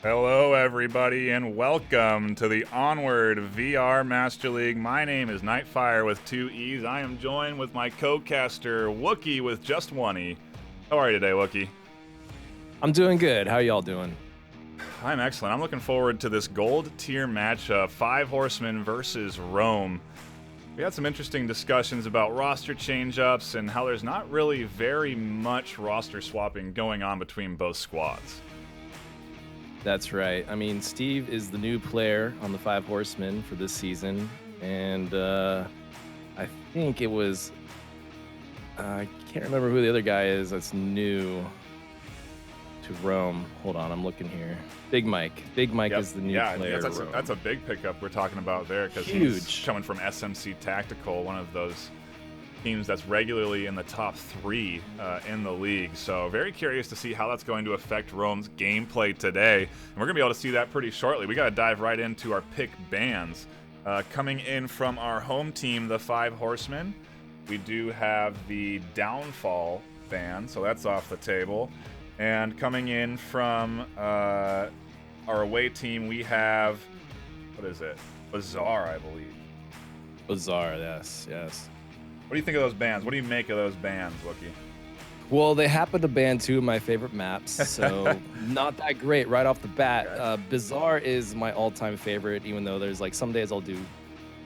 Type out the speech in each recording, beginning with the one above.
Hello, everybody, and welcome to the Onward VR Master League. My name is NightFiree with 2 E's. I am joined with my co-caster, Wookie, with just 1 E. How are you today, Wookie? I'm doing good. How y'all doing? I'm excellent. I'm looking forward to this gold tier matchup, 5 Horsemen versus Rome. We had some interesting discussions about roster change-ups and how there's not really very much roster swapping going on between both squads. That's right. I mean, Steve is the new player on the 5 Horsemen for this season, and I think it was I can't remember who the other guy is that's new to Rome. Hold on, I'm looking here. Big Mike. Big Mike is the new player. Yeah, that's a big pickup we're talking about there because he's coming from SMC Tactical, one of those teams that's regularly in the top 3 in the league. So very curious to see how that's going to affect Rome's gameplay today. And we're going to be able to see that pretty shortly. We got to dive right into our pick bans. Coming in from our home team, the 5 Horsemen, we do have the Downfall ban, so that's off the table. And coming in from our away team, we have, what is it? Bazaar, I believe. Bazaar, yes. What do you think of those bans? What do you make of those bans, Wookie? Well, they happen to ban 2 of my favorite maps, so not that great right off the bat. Okay. Bazaar is my all-time favorite, even though there's like some days I'll do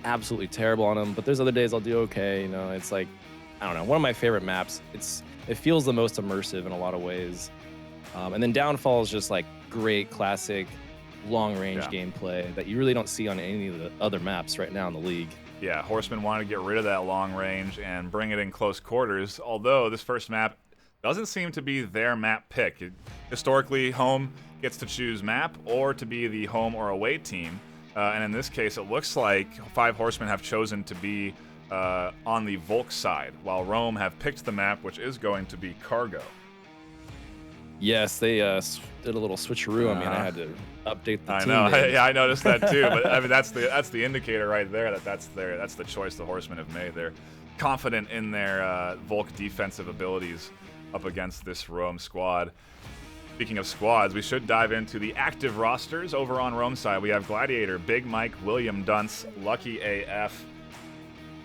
absolutely terrible on them, but there's other days I'll do okay. You know, it's like, I don't know, one of my favorite maps. It feels the most immersive in a lot of ways. And then Downfall is just like great classic long-range gameplay that you really don't see on any of the other maps right now in the league. Yeah, Horsemen wanted to get rid of that long range and bring it in close quarters, although this first map doesn't seem to be their map pick. Historically, home gets to choose map or to be the home or away team. And in this case, it looks like 5 Horsemen have chosen to be on the Volk side, while Rome have picked the map, which is going to be Cargo. Yes, they did a little switcheroo. I mean, I had to update the team. I know. names. Yeah, I noticed that too. But I mean, that's the indicator right there that's the choice the Horsemen have made. They're confident in their Volk defensive abilities up against this Rome squad. Speaking of squads, we should dive into the active rosters over on Rome side. We have Gladiator, Big Mike, William Dunce, Lucky AF,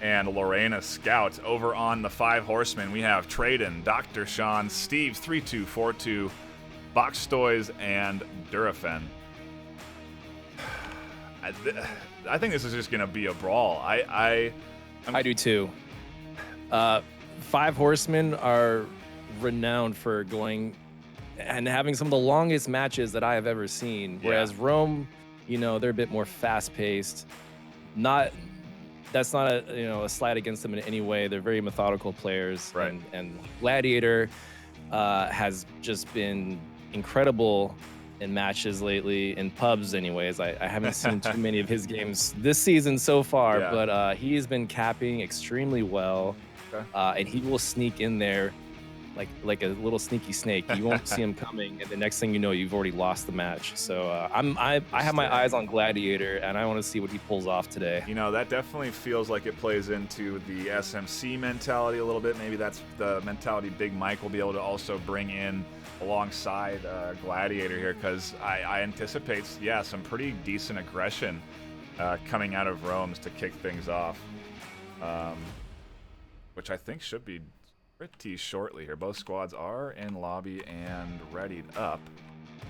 and Lorena Scout. Over on the 5 Horsemen, we have Traden, Dr. Sean, Steve 3242, Box Toys, and Durafen. I think this is just gonna be a brawl. I do too. 5 Horsemen are renowned for going and having some of the longest matches that I have ever seen. Whereas Rome, you know, they're a bit more fast-paced. That's not a slight against them in any way. They're very methodical players, right. And Gladiator has just been incredible in matches lately, in pubs anyways. I haven't seen too many of his games this season so far, but he has been capping extremely well, and he will sneak in there like a little sneaky snake. You won't see him coming, and the next thing you know, you've already lost the match. So I have my eyes on Gladiator, and I want to see what he pulls off today. You know, that definitely feels like it plays into the SMC mentality a little bit. Maybe that's the mentality Big Mike will be able to also bring in alongside Gladiator here, because I anticipate, some pretty decent aggression coming out of Rome's to kick things off, which I think should be pretty shortly here. Both squads are in lobby and readied up.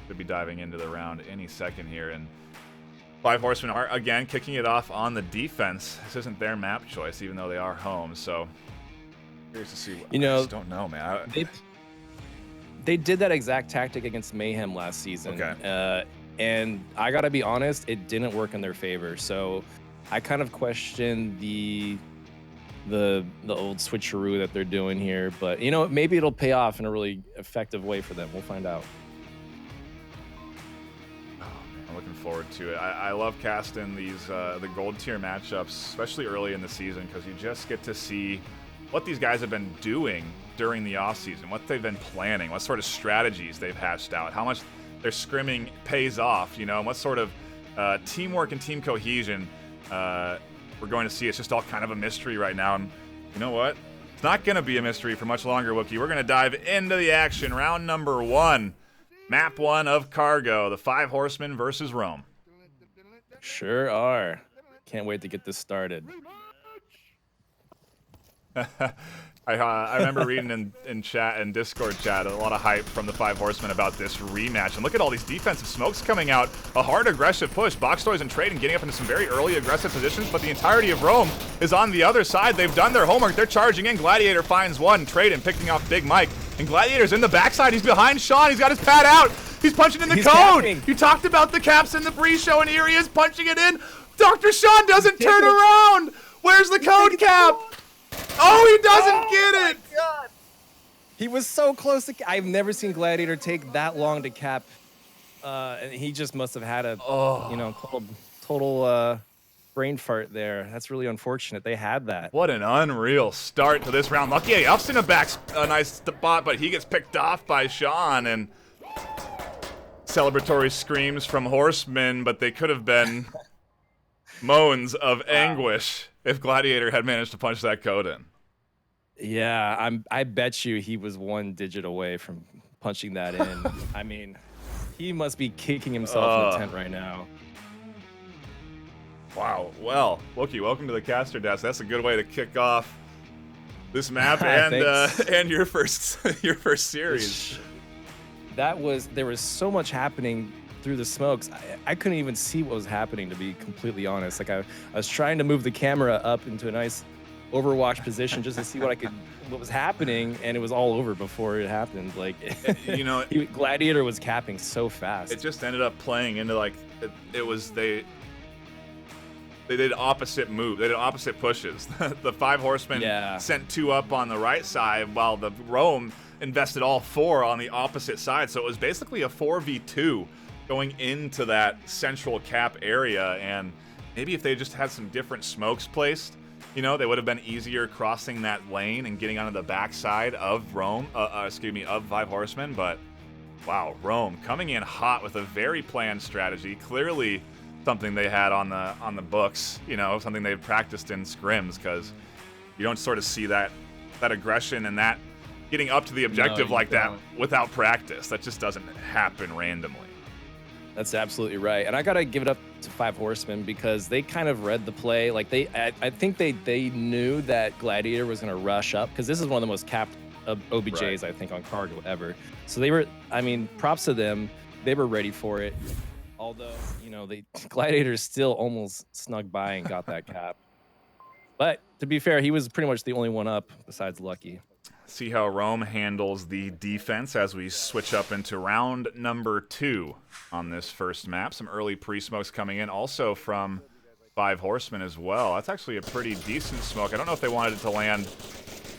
Could be diving into the round any second here. And 5 Horsemen are, again, kicking it off on the defense. This isn't their map choice, even though they are home. So, curious to see. I just don't know, man. They did that exact tactic against Mayhem last season. Okay. And I got to be honest, it didn't work in their favor. So, I kind of question the old switcheroo that they're doing here, but you know, maybe it'll pay off in a really effective way for them. We'll find out. Oh, man, I'm looking forward to it. I love casting these the gold tier matchups, especially early in the season, because you just get to see what these guys have been doing during the off season, what they've been planning, what sort of strategies they've hatched out, how much their scrimming pays off, you know, and what sort of teamwork and team cohesion we're going to see. It's just all kind of a mystery right now. And you know what? It's not going to be a mystery for much longer, Wookie. We're going to dive into the action. Round number 1. Map 1 of Cargo, the 5 Horsemen versus Rome. Sure are. Can't wait to get this started. I remember reading in chat and Discord chat a lot of hype from the 5 Horsemen about this rematch. And look at all these defensive smokes coming out. A hard aggressive push. Box Toys and Trade and getting up into some very early aggressive positions, but the entirety of Rome is on the other side. They've done their homework. They're charging in. Gladiator finds one. Trade and picking off Big Mike. And Gladiator's in the backside. He's behind Sean. He's got his pad out. He's punching in the code. Capping. You talked about the caps in the pre-show, and here he is punching it in. Dr. Sean doesn't turn around. Where's the code cap? Oh, he doesn't get it! God. He was so close to. I've never seen Gladiator take that long to cap. And he just must have had a, total brain fart there. That's really unfortunate. They had that. What an unreal start to this round. Lucky ups in a back, a nice spot, but he gets picked off by Sean, and celebratory screams from Horsemen, but they could have been moans of anguish if Gladiator had managed to punch that code in. Yeah, I bet you he was 1 digit away from punching that in. I mean, he must be kicking himself in the tent right now. Wow. Well, Wookie, welcome to the caster desk. That's a good way to kick off this map and your first series. There was so much happening through the smokes. I couldn't even see what was happening, to be completely honest. Like I was trying to move the camera up into a nice Overwatch position just to see what was happening, and it was all over before it happened. Like, you know, Gladiator was capping so fast. It just ended up playing into like they did opposite move. They did opposite pushes. The 5 Horsemen sent 2 up on the right side, while the Rome invested all 4 on the opposite side. So it was basically a 4v2 going into that central cap area. And maybe if they just had some different smokes placed, you know, they would have been easier crossing that lane and getting onto the backside of Rome, of 5 Horsemen. But wow, Rome coming in hot with a very planned strategy. Clearly something they had on the books, you know, something they've practiced in scrims, because you don't sort of see that aggression and that getting up to the objective that without practice. That just doesn't happen randomly. That's absolutely right. And I got to give it up to 5 Horsemen because they kind of read the play. Like I think they knew that Gladiator was going to rush up, because this is one of the most capped OBJs, I think, on Cargo ever. So they were, I mean, props to them. They were ready for it. Although, you know, Gladiator still almost snuck by and got that cap. But to be fair, he was pretty much the only one up besides Lucky. See how Rome handles the defense as we switch up into round number 2 on this first map. Some early pre-smokes coming in, also from 5 Horsemen as well. That's actually a pretty decent smoke. I don't know if they wanted it to land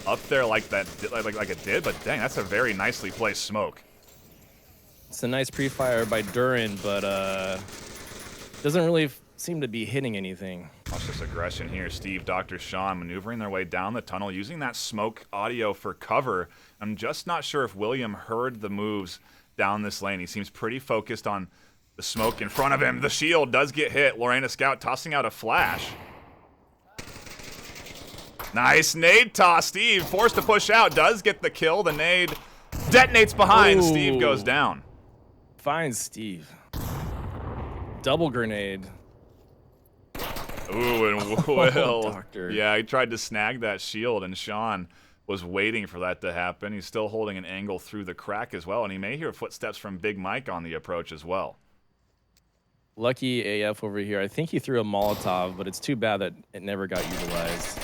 up there like it did, but dang, that's a very nicely placed smoke. It's a nice pre-fire by Duran, but doesn't really seem to be hitting anything. Watch this aggression here. Steve, Dr. Sean maneuvering their way down the tunnel, using that smoke audio for cover. I'm just not sure if William heard the moves down this lane. He seems pretty focused on the smoke in front of him. The shield does get hit. Lorena Scout tossing out a flash. Nice nade toss. Steve forced to push out. Does get the kill. The nade detonates behind. Ooh. Steve goes down. Fine, Steve. Double grenade. Ooh, and Will. Yeah, he tried to snag that shield, and Sean was waiting for that to happen. He's still holding an angle through the crack as well, and he may hear footsteps from Big Mike on the approach as well. Lucky AF over here. I think he threw a Molotov, but it's too bad that it never got utilized.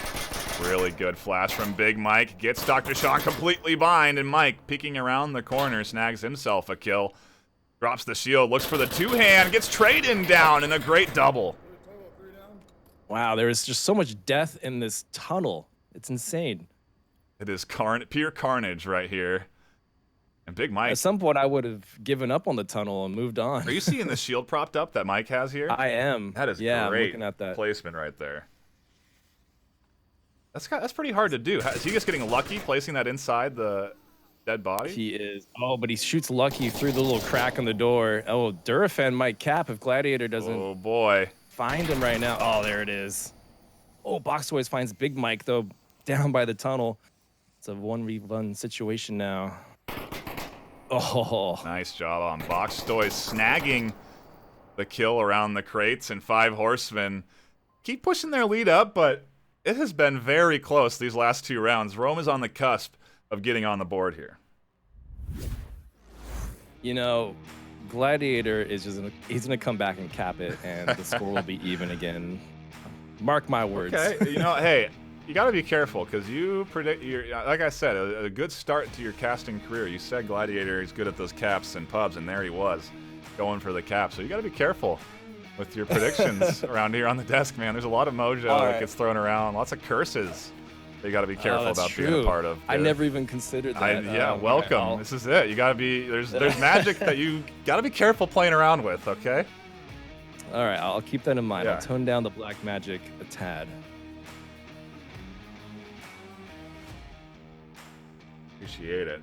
Really good flash from Big Mike. Gets Dr. Sean completely blind, and Mike, peeking around the corner, snags himself a kill. Drops the shield, looks for the two-hand, gets Trade-in down, and a great double. Wow, there is just so much death in this tunnel. It's insane. It is pure carnage right here. And Big Mike. At some point, I would have given up on the tunnel and moved on. Are you seeing the shield propped up that Mike has here? I am. That is great. I'm looking at that placement right there. That's pretty hard to do. Is he just getting lucky placing that inside the dead body? He is. Oh, but he shoots Lucky through the little crack on the door. Oh, Durafan might cap if Gladiator doesn't. Oh boy. Find him right now. Oh, there it is. Oh, Box Toys finds Big Mike, though, down by the tunnel. It's a 1v1 situation now. Oh, nice job on Box Stoy snagging the kill around the crates, and 5 Horsemen keep pushing their lead up, but it has been very close these last 2 rounds. Rome is on the cusp of getting on the board here. You know, Gladiator is he's gonna come back and cap it, and the score will be even again. Mark my words. Okay, you know, hey, you got to be careful because you predict. Like I said, a good start to your casting career. You said Gladiator is good at those caps and pubs, and there he was, going for the cap. So you got to be careful with your predictions around here on the desk, man. There's a lot of mojo that gets thrown around, lots of curses. You got to be careful about being a part of. I never even considered that. Yeah, welcome. Okay, this is it. You got to be. There's magic that you got to be careful playing around with. Okay. All right, I'll keep that in mind. Yeah. I'll tone down the black magic a tad. Appreciate it.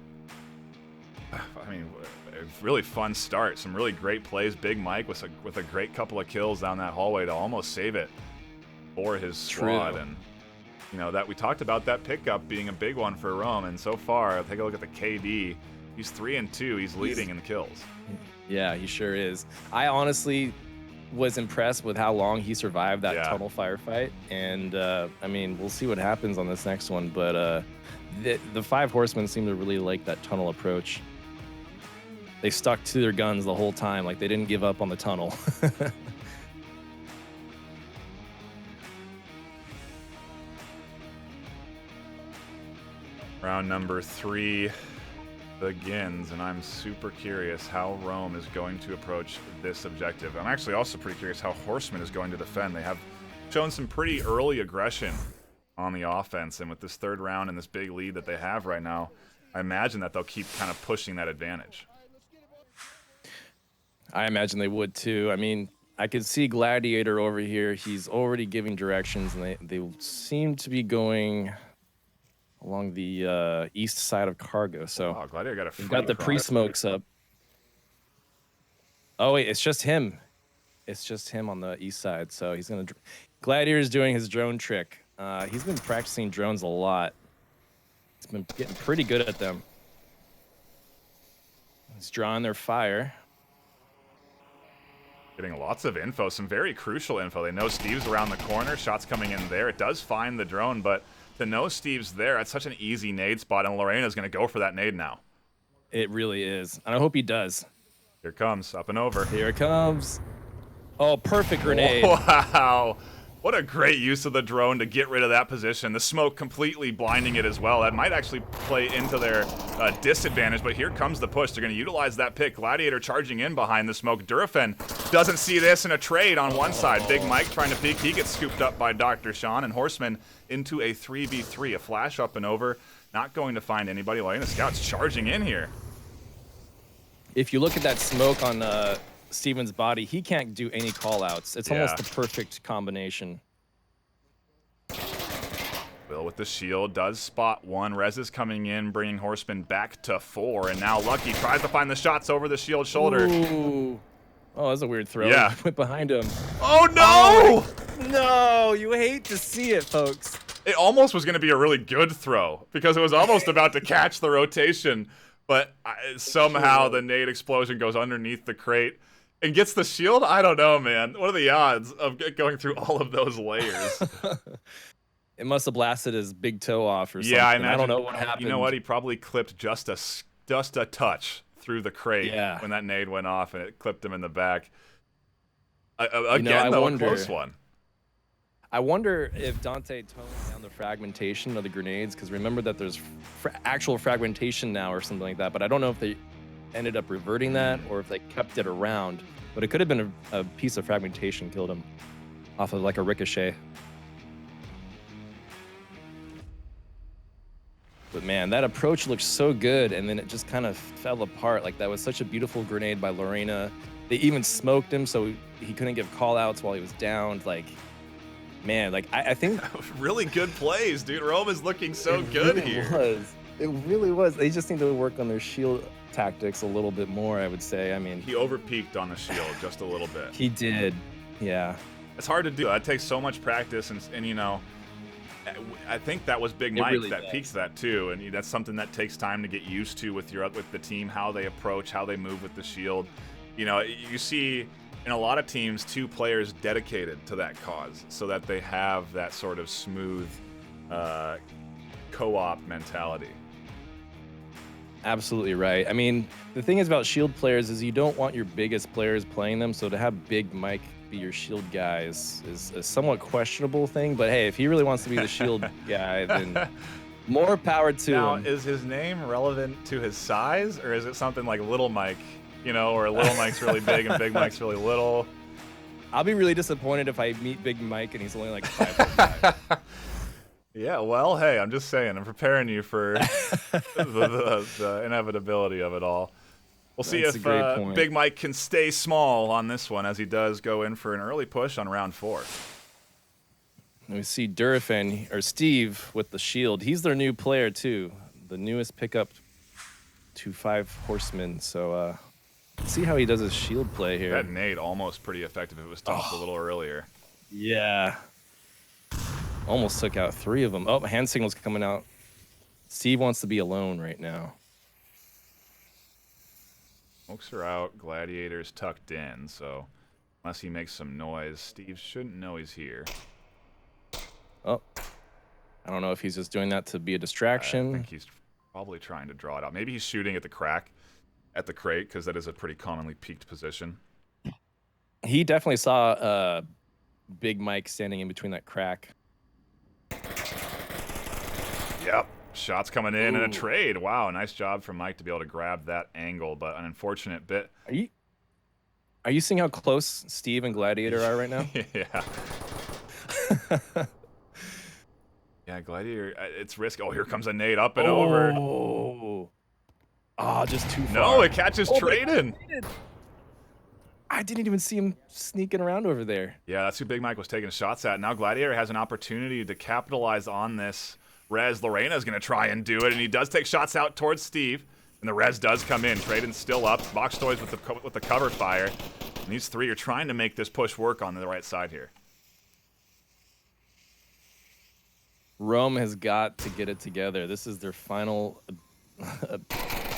I mean, a really fun start. Some really great plays. Big Mike with a great couple of kills down that hallway to almost save it for his squad. And you know that we talked about that pickup being a big one for Rome. And so far, take a look at the KD. He's 3-2. He's leading in kills. Yeah, he sure is. I honestly was impressed with how long he survived that tunnel firefight. And I mean, we'll see what happens on this next one. But the 5 Horsemen seem to really like that tunnel approach. They stuck to their guns the whole time, like they didn't give up on the tunnel. Round number 3 begins, and I'm super curious how Rome is going to approach this objective. I'm actually also pretty curious how Horsemen is going to defend. They have shown some pretty early aggression on the offense, and with this 3rd round and this big lead that they have right now, I imagine that they'll keep kind of pushing that advantage. I imagine they would too. I mean, I could see Gladiator over here. He's already giving directions, and they seem to be going along the east side of Cargo. So Gladiator got the pre-smokes up. Oh wait, it's just him. It's just him on the east side. So he's gonna. Gladiator's doing his drone trick. He's been practicing drones a lot. He's been getting pretty good at them. He's drawing their fire. Getting lots of info, some very crucial info. They know Steve's around the corner. Shots coming in there. It does find the drone, but to know Steve's there, that's such an easy nade spot, and Lorena's going to go for that nade now. It really is, and I hope he does. Here it comes, up and over. Here it comes. Oh, perfect grenade. Wow. What a great use of the drone to get rid of that position. The smoke completely blinding it as well. That might actually play into their disadvantage, but here comes the push. They're going to utilize that pick. Gladiator charging in behind the smoke. Durafen doesn't see this in a trade on one side. Big Mike trying to peek. He gets scooped up by Dr. Sean, and Horsemen into a 3v3. A flash up and over. Not going to find anybody. Lane the Scouts charging in here. If you look at that smoke on Steven's body, he can't do any call-outs. It's almost the perfect combination. Will with the shield does spot one. Rez is coming in, bringing Horsemen back to 4, and now Lucky tries to find the shots over the shield shoulder. Ooh. Oh, that's a weird throw. Yeah. Went behind him. Oh, no! Oh, no, you hate to see it, folks. It almost was going to be a really good throw because it was almost about to catch the rotation, but somehow the nade explosion goes underneath the crate and gets the shield. I don't know, man. What are the odds of going through all of those layers? It must have blasted his big toe off or something. Yeah, I imagine. I don't know what happened. You know what? He probably clipped just a touch through the crate when that nade went off, and it clipped him in the back. Again, though, a close one. I wonder if Dante toned down the fragmentation of the grenades, because remember that there's actual fragmentation now or something like that, but I don't know if they ended up reverting that or if they kept it around. But it could have been a piece of fragmentation killed him off of like a ricochet. But man, that approach looked so good, and then it just kind of fell apart. Like, that was such a beautiful grenade by Lorena. They even smoked him so he couldn't give call-outs while he was downed. Like, man, like, I think... really good plays, dude. Rome is looking so good here. It really was. They just need to work on their shield tactics a little bit more, I would say. I mean... He over-peaked on the shield just a little bit. He did, yeah. It's hard to do. That takes so much practice, and you know... I think that was Big Mike really that does. peaks that too, and that's something that takes time to get used to with the team, how they approach, how they move with the shield. You know, you see in a lot of teams 2 players dedicated to that cause, so that they have that sort of smooth co-op mentality. Absolutely right. I mean, the thing is about shield players is you don't want your biggest players playing them, so to have Big Mike be your shield guy is a somewhat questionable thing, but hey, if he really wants to be the shield guy, then more power to Now, him. is his name relevant to his size, or is it something like Little Mike, you know, or Little Mike's really big and Big Mike's really little? I'll be really disappointed if I meet Big Mike and he's only like 5'5". Yeah, well, hey, I'm just saying, I'm preparing you for the inevitability of it all. We'll see That's if a great point. Big Mike can stay small on this one, as he does go in for an early push on round 4. We see Durafan, or Steve, with the shield. He's their new player, too. The newest pickup to 5 Horsemen. So, let's see how he does his shield play here. That nade almost pretty effective if it was tossed a little earlier. Yeah. Almost took out 3 of them. Oh, hand signal's coming out. Steve wants to be alone right now. Smokes are out, Gladiator's tucked in, so unless he makes some noise, Steve shouldn't know he's here. Oh. I don't know if he's just doing that to be a I distraction. think he's probably trying to draw it out. Maybe he's shooting at the crack at the crate, because that is a pretty commonly peaked position. He definitely saw Big Mike standing in between that crack. Yep. Shots coming in and a trade. Wow, nice job from Mike to be able to grab that angle, but an unfortunate bit. Are you seeing how close Steve and Gladiator are right now? Yeah. Yeah, Gladiator, it's risk. Oh, here comes a nade up and over. Oh, just too far. No, it catches Traden. I didn't even see him sneaking around over there. Yeah, that's who Big Mike was taking shots at. Now Gladiator has an opportunity to capitalize on this. Rez Lorena's going to try and do it, and he does take shots out towards Steve. And the Rez does come in. Traden's still up. Box Toys with the cover fire. And these 3 are trying to make this push work on the right side here. Rome has got to get it together. This is their final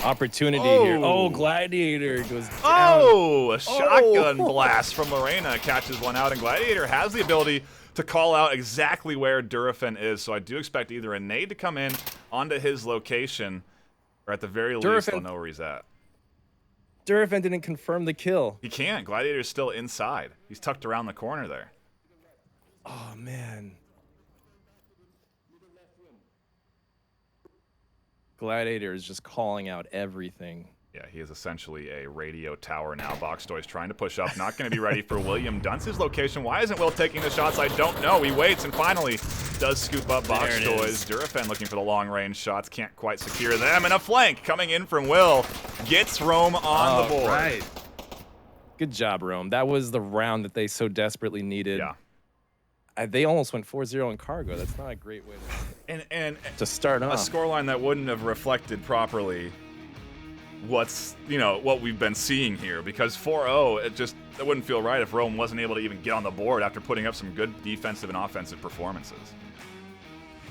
opportunity here. Oh, Gladiator goes down. Oh, a shotgun blast from Lorena catches one out, and Gladiator has the ability to call out exactly where Durafan is. So I do expect either a nade to come in onto his location, or at the very least, they'll know where he's at. Durafan didn't confirm the kill. He can't. Gladiator's still inside. He's tucked around the corner there. Oh, man. Gladiator is just calling out everything. Yeah, he is essentially a radio tower now. Box Toys trying to push up. Not going to be ready for William Dunce's location. Why isn't Will taking the shots? I don't know. He waits and finally does scoop up Box Toys. Durafan looking for the long-range shots. Can't quite secure them. And a flank coming in from Will. Gets Rome on the board. Right. Good job, Rome. That was the round that they so desperately needed. Yeah. They almost went 4-0 in cargo. That's not a great way to start off. A scoreline that wouldn't have reflected properly what we've been seeing here, because 4-0, it wouldn't feel right if Rome wasn't able to even get on the board after putting up some good defensive and offensive performances.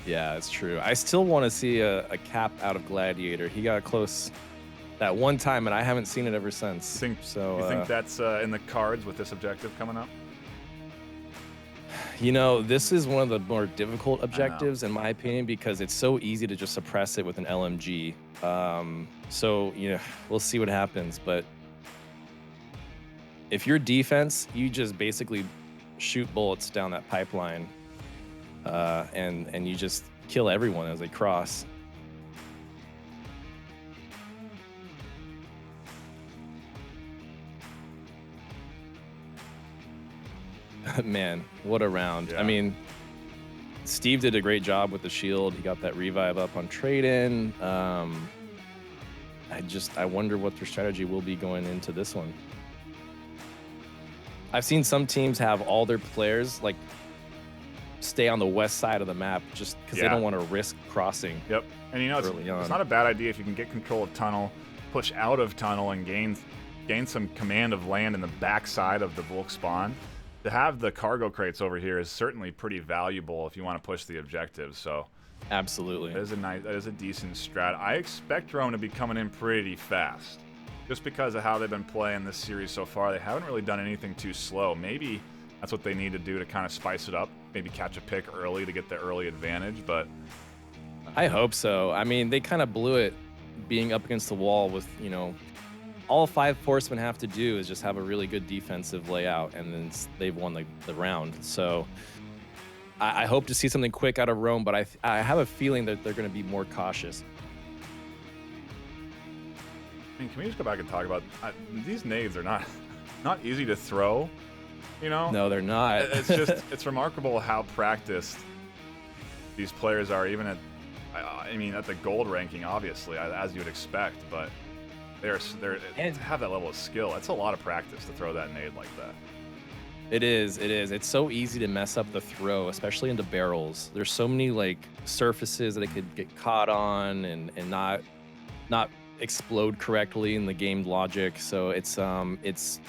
Yeah, it's true. I still want to see a cap out of Gladiator. He got close that one time, and I haven't seen it ever since. You think that's in the cards with this objective coming up? You know, this is one of the more difficult objectives, in my opinion, because it's so easy to just suppress it with an LMG. So, we'll see what happens. But if you're defense, you just basically shoot bullets down that pipeline, and you just kill everyone as they cross. Man, what a round. Yeah. I mean, Steve did a great job with the shield. He got that revive up on trade-in. I wonder what their strategy will be going into this one. I've seen some teams have all their players stay on the west side of the map just because they don't want to risk crossing. Yep. And it's not a bad idea if you can get control of tunnel, push out of tunnel, and gain some command of land in the back side of the Volk spawn. to have the cargo crates over here is certainly pretty valuable if you want to push the objective. So absolutely, that is a decent strat. I expect Rome to be coming in pretty fast, just because of how they've been playing this series so far. They haven't really done anything too slow. Maybe that's what they need to do to kind of spice it up. Maybe catch a pick early to get the early advantage. But I hope so. I mean, they kind of blew it being up against the wall with, you know, all 5 Horsemen have to do is just have a really good defensive layout, and then they've won the round. So I hope to see something quick out of Rome, but I have a feeling that they're going to be more cautious. I mean, can we just go back and talk about these nades are not easy to throw, you know? No, they're not. It's just it's remarkable how practiced these players are, even at at the gold ranking, obviously, as you would expect, but they have that level of skill. That's a lot of practice to throw that nade like that. It is. It's so easy to mess up the throw, especially into barrels. There's so many like surfaces that it could get caught on and not explode correctly in the game logic. So it's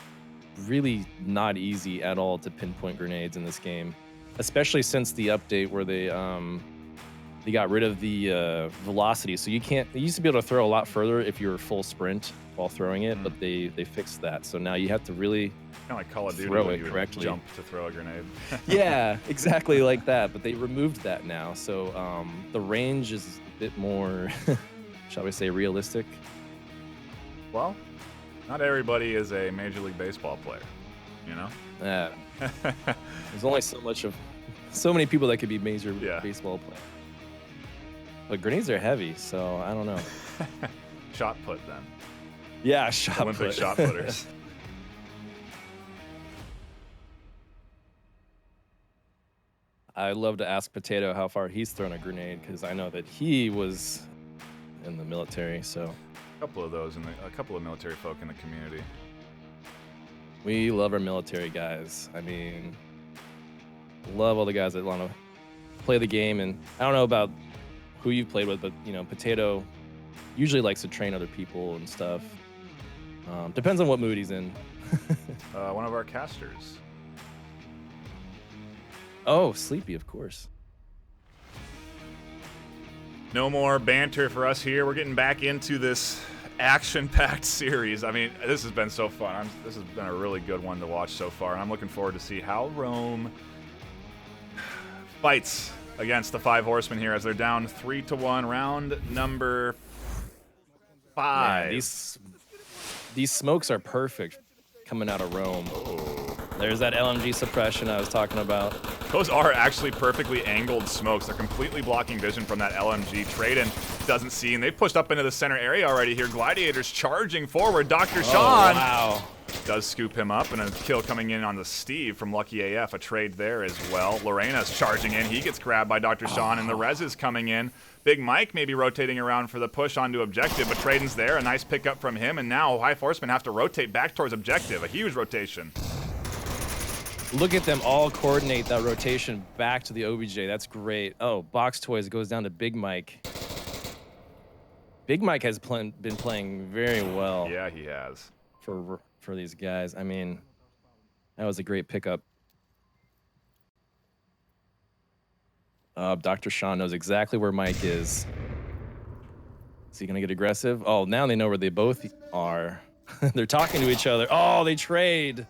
really not easy at all to pinpoint grenades in this game, especially since the update where they got rid of the velocity. So you used to be able to throw a lot further if you were full sprint while throwing it, but they fixed that. So now you have to really kind of like Call of Duty throw when it you correctly. Jump to throw a grenade. Yeah, exactly like that. But they removed that now. So the range is a bit more, shall we say, realistic. Well, not everybody is a Major League Baseball player, you know? There's only so many people that could be major baseball players. But grenades are heavy, so I don't know. Shot put then. Yeah, Olympic shot putters. I'd love to ask Potato how far he's thrown a grenade, because I know that he was in the military. So a couple of those, and a couple of military folk in the community. We love our military guys. I mean, love all the guys that want to play the game. And I don't know about who you've played with, but you know, Potato usually likes to train other people and stuff. Depends on what mood he's in. One of our casters. Oh, Sleepy, of course. No more banter for us here. We're getting back into this action-packed series. I mean, this has been so fun. This has been a really good one to watch so far, and I'm looking forward to see how Rome fights against the 5 Horsemen here as they're down 3-1. Round number 5. Man, these smokes are perfect coming out of Rome. There's that LMG suppression I was talking about. Those are actually perfectly angled smokes. They're completely blocking vision from that LMG. Traden doesn't see, and they pushed up into the center area already here. Gladiators charging forward. Dr. Sean does scoop him up, and a kill coming in on the Steve from Lucky AF. A trade there as well. Lorena's charging in. He gets grabbed by Dr. Sean, and the res is coming in. Big Mike maybe rotating around for the push onto objective, but Traden's there. A nice pickup from him, and now High Horsemen have to rotate back towards objective. A huge rotation. Look at them all coordinate that rotation back to the OBJ. That's great. Oh, Box Toys goes down to Big Mike. Big Mike has been playing very well. Yeah, he has. For these guys. I mean, that was a great pickup. Dr. Sean knows exactly where Mike is. Is he going to get aggressive? Oh, now they know where they both are. They're talking to each other. Oh, they trade.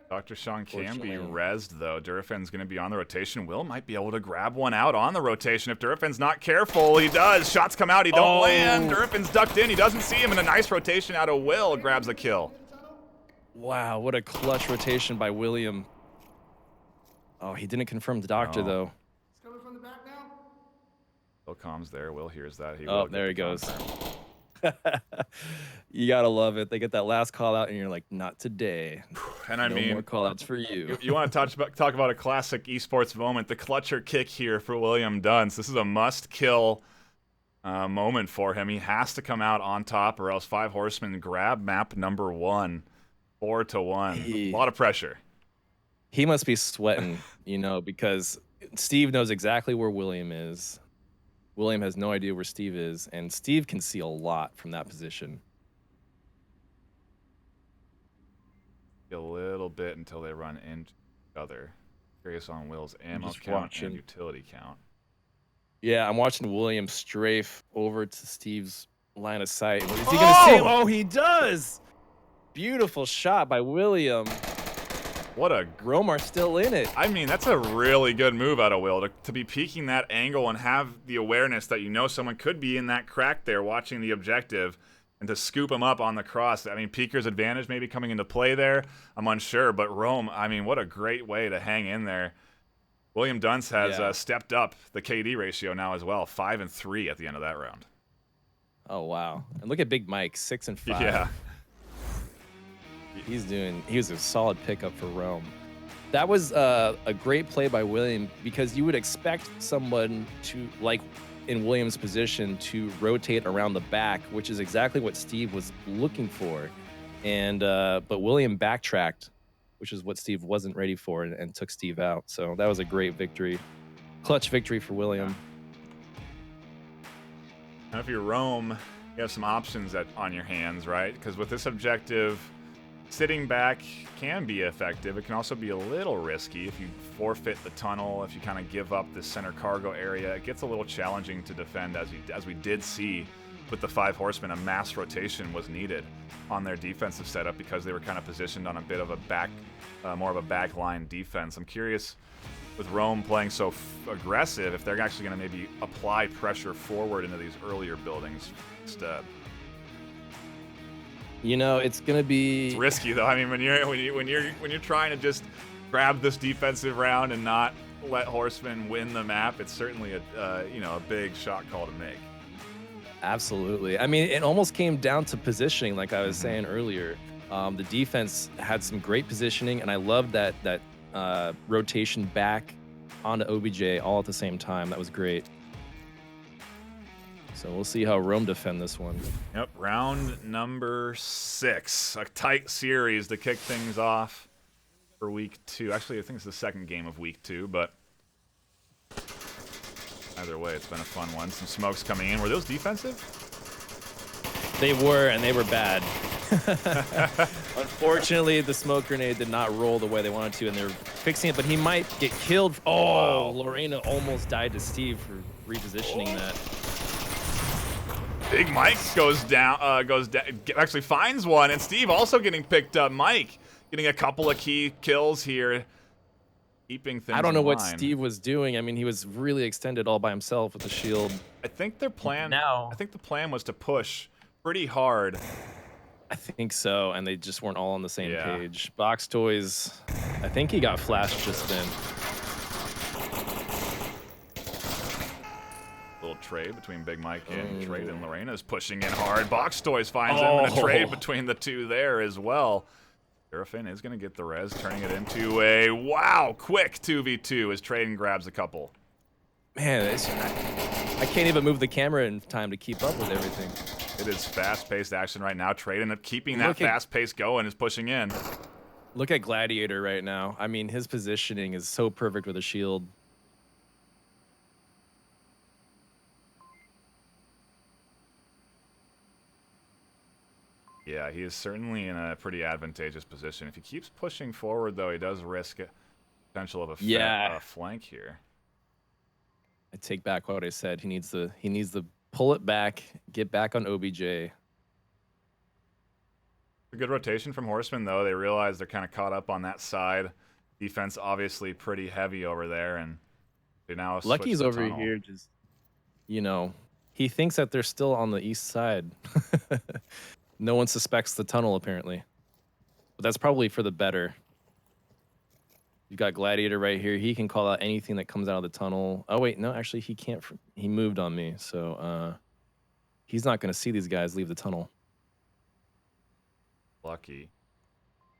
Dr. Sean can be rezzed, though. Durafin's going to be on the rotation. Will might be able to grab one out on the rotation if Durafin's not careful. He does. Shots come out. He don't land. Durafin's ducked in. He doesn't see him, and a nice rotation out of Will grabs a kill. Wow, what a clutch rotation by William. Oh, he didn't confirm the doctor, though. It's coming from the back now. Will comms there. Will hears that. There he goes. You gotta love it. They get that last call out, and you're like, "Not today." And I mean, no more call outs for you. You want to talk about a classic esports moment? The clutcher kick here for William Dunce. This is a must-kill moment for him. He has to come out on top, or else 5 Horsemen grab map number 1, 4-1. A lot of pressure. He must be sweating, you know, because Steve knows exactly where William is. William has no idea where Steve is, and Steve can see a lot from that position. A little bit until they run into each other. Curious on Will's ammo count and utility count. Yeah, I'm watching William strafe over to Steve's line of sight. Is he going to see him? Oh, he does! Beautiful shot by William. What a... Romar still in it. I mean, that's a really good move out of Will, to be peeking that angle and have the awareness that you know someone could be in that crack there watching the objective, and to scoop him up on the cross. I mean, Peeker's advantage maybe coming into play there. I'm unsure, but Rome, I mean, what a great way to hang in there. William Dunce has stepped up the KD ratio now as well, 5 and 3 at the end of that round. Oh, wow. And look at Big Mike, 6 and 5. Yeah. He was a solid pickup for Rome. That was a great play by William, because you would expect someone to, like in William's position, to rotate around the back, which is exactly what Steve was looking for. And but William backtracked, which is what Steve wasn't ready for, and took Steve out. So that was a great victory. Clutch victory for William. Now if you're Rome, you have some options on your hands, right? Because with this objective, sitting back can be effective. It can also be a little risky if you forfeit the tunnel, if you kind of give up the center cargo area. It gets a little challenging to defend, as we did see with the 5 Horsemen. A mass rotation was needed on their defensive setup because they were kind of positioned on a bit of a more of a backline defense. I'm curious, with Rome playing so aggressive, if they're actually going to maybe apply pressure forward into these earlier buildings instead. You know, it's gonna be... It's risky though. I mean, when you're trying to just grab this defensive round and not let Horsemen win the map, it's certainly a big shot call to make. Absolutely. I mean, it almost came down to positioning, like I was saying earlier. The defense had some great positioning, and I loved that rotation back onto OBJ all at the same time. That was great. So we'll see how Rome defend this one. Yep, round number 6. A tight series to kick things off for week 2. Actually, I think it's the second game of week 2, but either way, it's been a fun one. Some smokes coming in. Were those defensive? They were, and they were bad. Unfortunately, the smoke grenade did not roll the way they wanted to, and they're fixing it, but he might get killed. Oh, wow. Lorena almost died to Steve for repositioning that. Big Mike goes down, actually finds one, and Steve also getting picked up. Mike getting a couple of key kills here, keeping things I don't know in what line. Steve was doing. I mean, he was really extended all by himself with the shield. I think the plan was to push pretty hard. I think so, and they just weren't all on the same page. Box Toys, I think he got flashed just then. Little trade between Big Mike and Trade, and Lorena's pushing in hard. Box Toys finds him, and a trade between the two there as well. Seraphin is going to get the res, turning it into a quick 2v2 as Trade grabs a couple. Man, I can't even move the camera in time to keep up with everything. It is fast-paced action right now. Trade ended up keeping that fast pace going, is pushing in. Look at Gladiator right now. I mean, his positioning is so perfect with a shield. Yeah, he is certainly in a pretty advantageous position. If he keeps pushing forward, though, he does risk a potential of a flank here. I take back what I said. He needs to pull it back, get back on OBJ. A good rotation from Horsemen, though. They realize they're kind of caught up on that side. Defense obviously pretty heavy over there, and they now Lucky's over here just, he thinks that they're still on the east side. No one suspects the tunnel, apparently. But that's probably for the better. You've got Gladiator right here. He can call out anything that comes out of the tunnel. Oh, wait. No, actually, he can't. He moved on me. So he's not going to see these guys leave the tunnel. Lucky.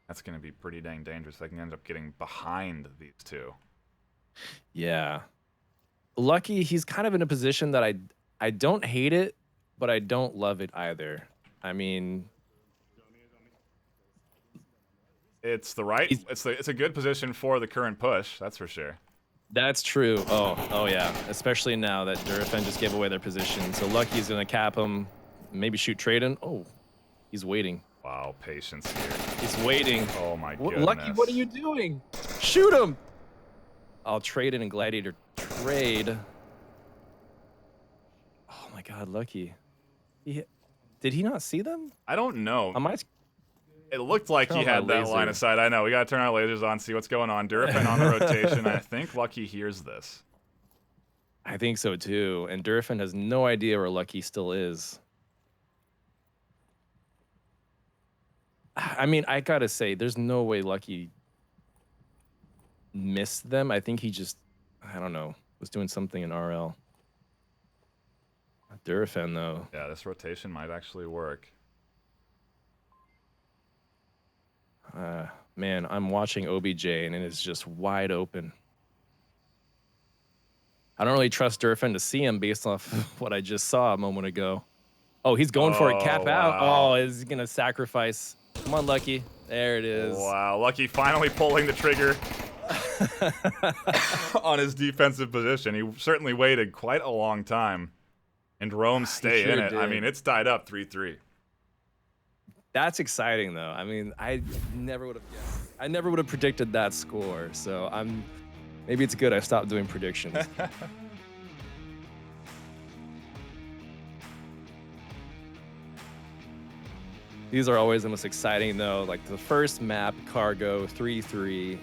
That's going to be pretty dang dangerous. They can end up getting behind these two. Yeah. Lucky, he's kind of in a position that I don't hate it, but I don't love it either. I mean, it's it's a good position for the current push, that's for sure. That's true. Oh yeah. Especially now that Durafen just gave away their position. So Lucky's gonna cap him, maybe shoot Traden. Oh, he's waiting. Wow. Wow, patience here. He's waiting. Oh my goodness. Lucky, what are you doing? Shoot him! I'll trade in a gladiator trade. Oh my God, Lucky. Did he not see them? I don't know. I might. It looked like he had that line of sight. I know. We got to turn our lasers on, see what's going on. Durafin on the rotation. I think Lucky hears this. I think so too. And Durafin has no idea where Lucky still is. I mean, I gotta say, there's no way Lucky missed them. I think he just, I don't know, was doing something in RL. Durafin, though. Yeah, this rotation might actually work. Man, I'm watching OBJ, and it is just wide open. I don't really trust Durafin to see him based off what I just saw a moment ago. Oh, he's going for it. Cap out. Oh, is he going to sacrifice? Come on, Lucky. There it is. Wow, Lucky finally pulling the trigger on his defensive position. He certainly waited quite a long time. And Rome stay in it. I mean, it's tied up 3-3. That's exciting, though. I mean, I never would have guessed. I never would have predicted that score. So maybe it's good I stopped doing predictions. These are always the most exciting, though. Like the first map, Cargo, 3-3.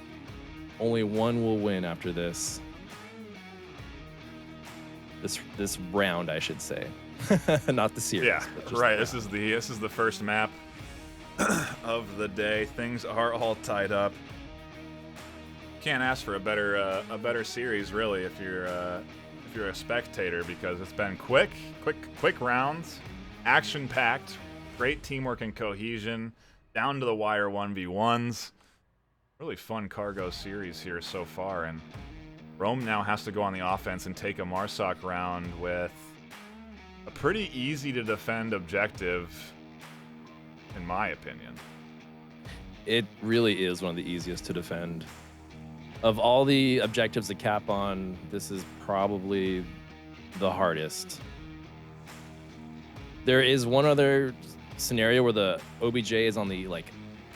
Only one will win after this. This round, I should say, not the series. Yeah, right. This is the first map of the day. Things are all tied up. Can't ask for a better series, really, if you're a spectator, because it's been quick rounds, action-packed, great teamwork and cohesion, down to the wire 1v1s. Really fun Cargo series here so far, and Rome now has to go on the offense and take a Marsoc round with a pretty easy to defend objective, in my opinion. It really is one of the easiest to defend. Of all the objectives to cap on, this is probably the hardest. There is one other scenario where the OBJ is on the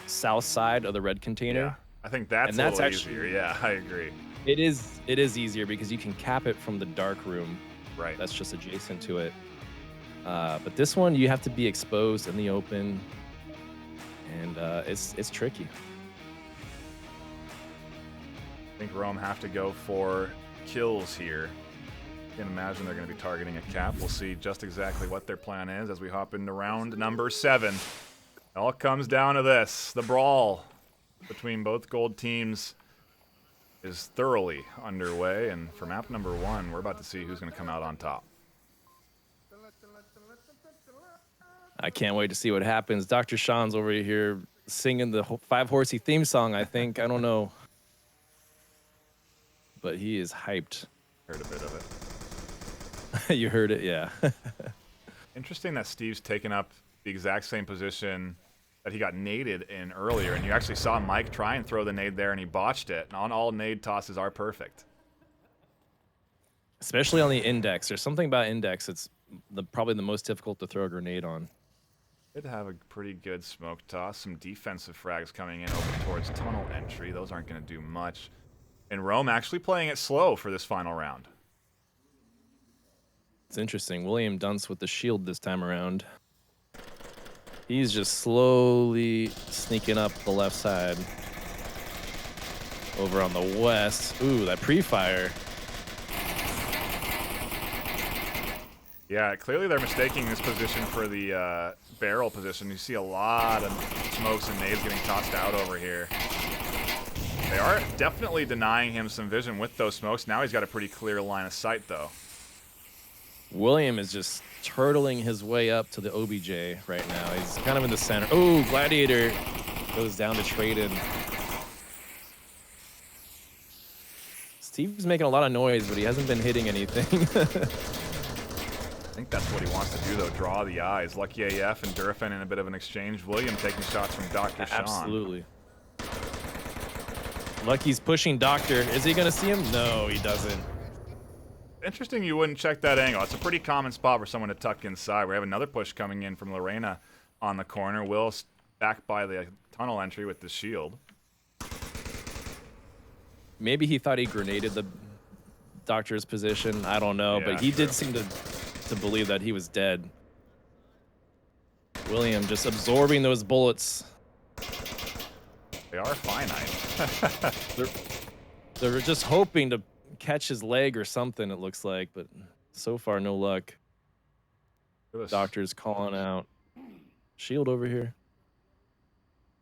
south side of the red container. Yeah, I think that's a little easier. Yeah, I agree. It is easier because you can cap it from the dark room. Right. That's just adjacent to it. But this one, you have to be exposed in the open, and it's tricky. I think Rome have to go for kills here. I can imagine they're going to be targeting a cap. We'll see just exactly what their plan is as we hop into round number 7. It all comes down to this. The brawl between both gold teams is thoroughly underway, and for map number 1, we're about to see who's going to come out on top. I can't wait to see what happens. Dr. Sean's over here singing the 5 Horsey theme song, I think. I don't know. But he is hyped. Heard a bit of it. You heard it, yeah. Interesting that Steve's taken up the exact same position that he got naded in earlier, and you actually saw Mike try and throw the nade there, and he botched it. And on all nade tosses are perfect. Especially on the index. There's something about index that's probably the most difficult to throw a grenade on. Did have a pretty good smoke toss. Some defensive frags coming in over towards tunnel entry. Those aren't going to do much. And Rome actually playing it slow for this final round. It's interesting. William Dunce with the shield this time around. He's just slowly sneaking up the left side. Over on the west. Ooh, that pre-fire. Yeah, clearly they're mistaking this position for the barrel position. You see a lot of smokes and nades getting tossed out over here. They are definitely denying him some vision with those smokes. Now he's got a pretty clear line of sight, though. William is just turtling his way up to the OBJ right now. He's kind of in the center. Oh, Gladiator goes down to trade-in. Steve's making a lot of noise, but he hasn't been hitting anything. I think that's what he wants to do, though, draw the eyes. Lucky AF and Durafin in a bit of an exchange. William taking shots from Dr. Sean. Absolutely. Lucky's pushing Doctor. Is he going to see him? No, he doesn't. Interesting you wouldn't check that angle. It's a pretty common spot for someone to tuck inside. We have another push coming in from Lorena on the corner. Will back by the tunnel entry with the shield. Maybe he thought he grenaded the doctor's position. I don't know, but he did seem to believe that he was dead. William just absorbing those bullets. They are finite. They're just hoping to catch his leg or something, it looks like, but so far no luck. Doctor's calling out. Shield over here.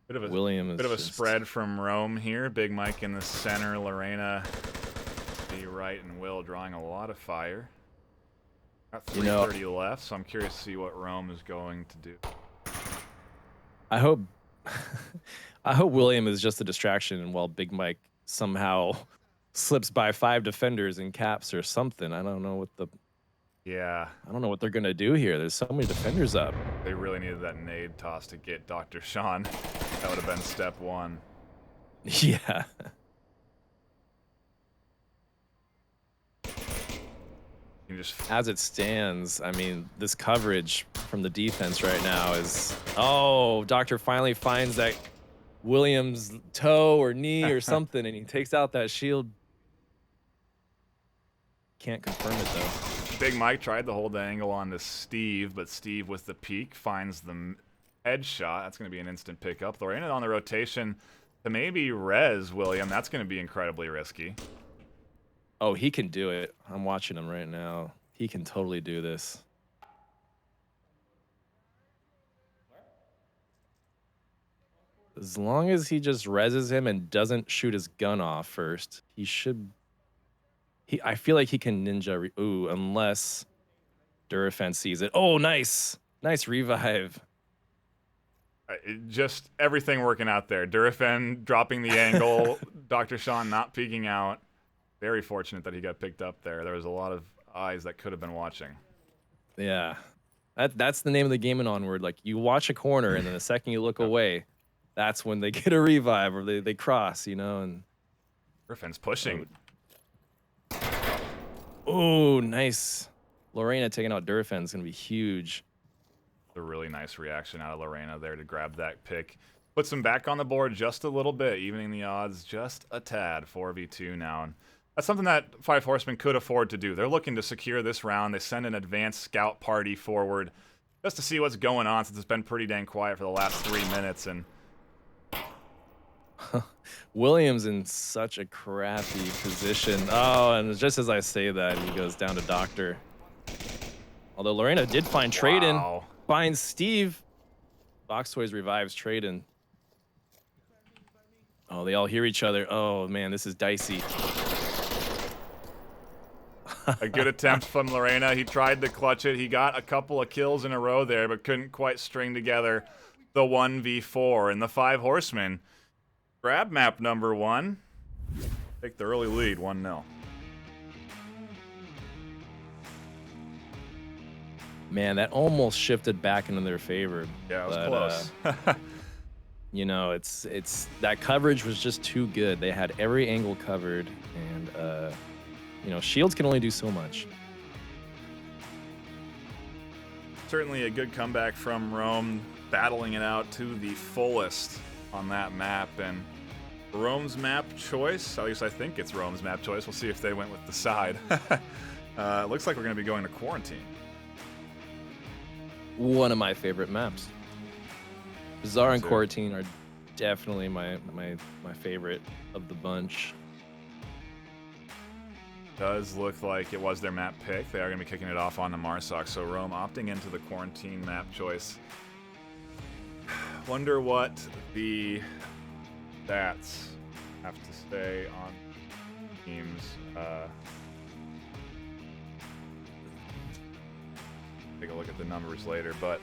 Bit of a spread from Rome here. Big Mike in the center. Lorena to the right, and Will drawing a lot of fire. Got 3:30 left, so I'm curious to see what Rome is going to do. I hope I hope William is just a distraction while Big Mike somehow slips by 5 defenders and caps or something. I don't know what they're gonna do here. There's so many defenders up. They really needed that nade toss to get Dr. Sean. That would have been step 1. Yeah. As it stands, I mean, this coverage from the defense right now is... Oh, Doctor finally finds that Williams' toe or knee or something, and he takes out that shield. Can't confirm it, though. Big Mike tried to hold the angle on to Steve, but Steve with the peek finds the headshot. That's going to be an instant pickup. Lorena on the rotation to maybe res William. That's going to be incredibly risky. Oh, he can do it. I'm watching him right now. He can totally do this. As long as he just reses him and doesn't shoot his gun off first, he should... I feel like he can ninja... Ooh, unless Durafan sees it. Oh, nice. Nice revive. Just everything working out there. Durafan dropping the angle. Dr. Sean not peeking out. Very fortunate that he got picked up there. There was a lot of eyes that could have been watching. Yeah. That's the name of the game in Onward. Like, you watch a corner, and then the second you look away, that's when they get a revive or they cross, you know? And Griffin's pushing. Oh, nice. Lorena taking out Durafan is going to be huge. A really nice reaction out of Lorena there to grab that pick. Puts him back on the board just a little bit, evening the odds just a tad. 4v2 now. And that's something that 5 Horsemen could afford to do. They're looking to secure this round. They send an advanced scout party forward just to see what's going on, since it's been pretty dang quiet for the last 3 minutes. And Williams in such a crappy position. Oh, and just as I say that, he goes down to Doctor. Although Lorena did find Traden. Finds Steve. Box Toys revives Traden. Oh, they all hear each other. Oh, man, this is dicey. A good attempt from Lorena. He tried to clutch it. He got a couple of kills in a row there, but couldn't quite string together the 1v4. And the 5 Horsemen grab map number 1. Take the early lead, 1-0. Man, that almost shifted back into their favor. Yeah, it was close. You know, it's that coverage was just too good. They had every angle covered, and you know, shields can only do so much. Certainly a good comeback from Rome, battling it out to the fullest on that map. And Rome's map choice, at least I think it's Rome's map choice. We'll see if they went with the side. It looks like we're going to be going to quarantine. One of my favorite maps. Bazaar and Quarantine are definitely my favorite of the bunch. Does look like it was their map pick. They are going to be kicking it off on the Marsoc, so Rome opting into the Quarantine map choice. Wonder what the stats have to say on teams. Take a look at the numbers later, but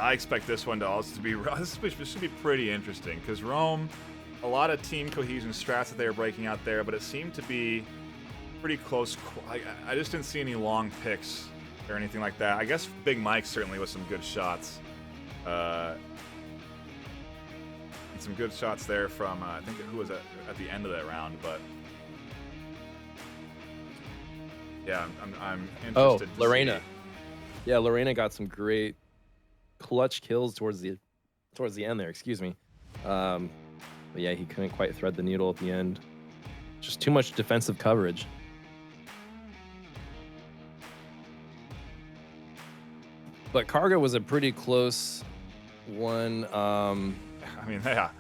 I expect this one to also be... This should be pretty interesting, because Rome, a lot of team cohesion strats that they were breaking out there, but it seemed to be pretty close. I just didn't see any long picks or anything like that. I guess Big Mike certainly with some good shots. And some good shots there from, I think, who was at the end of that round, but... Yeah, I'm interested to Lorena. see. Yeah, Lorena got some great clutch kills towards the towards the end there, excuse me. But yeah, he couldn't quite thread the needle at the end. Just too much defensive coverage. But Cargo was a pretty close one. I mean, yeah.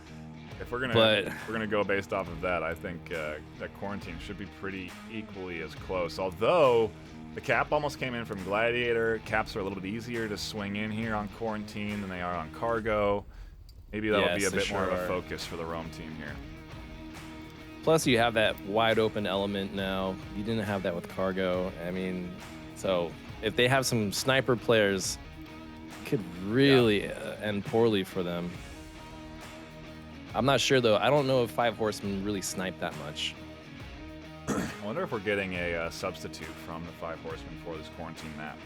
If we're gonna go based off of that, I think that Quarantine should be pretty equally as close. Although the cap almost came in from Gladiator. Caps are a little bit easier to swing in here on Quarantine than they are on Cargo. Maybe that'll be a bit more of a focus for the Rome team here. Plus, you have that wide open element now. You didn't have that with Cargo. I mean, so if they have some sniper players, it could really end poorly for them. I'm not sure, though. I don't know if 5 Horsemen really snipe that much. I wonder if we're getting a substitute from the 5 Horsemen for this Quarantine map.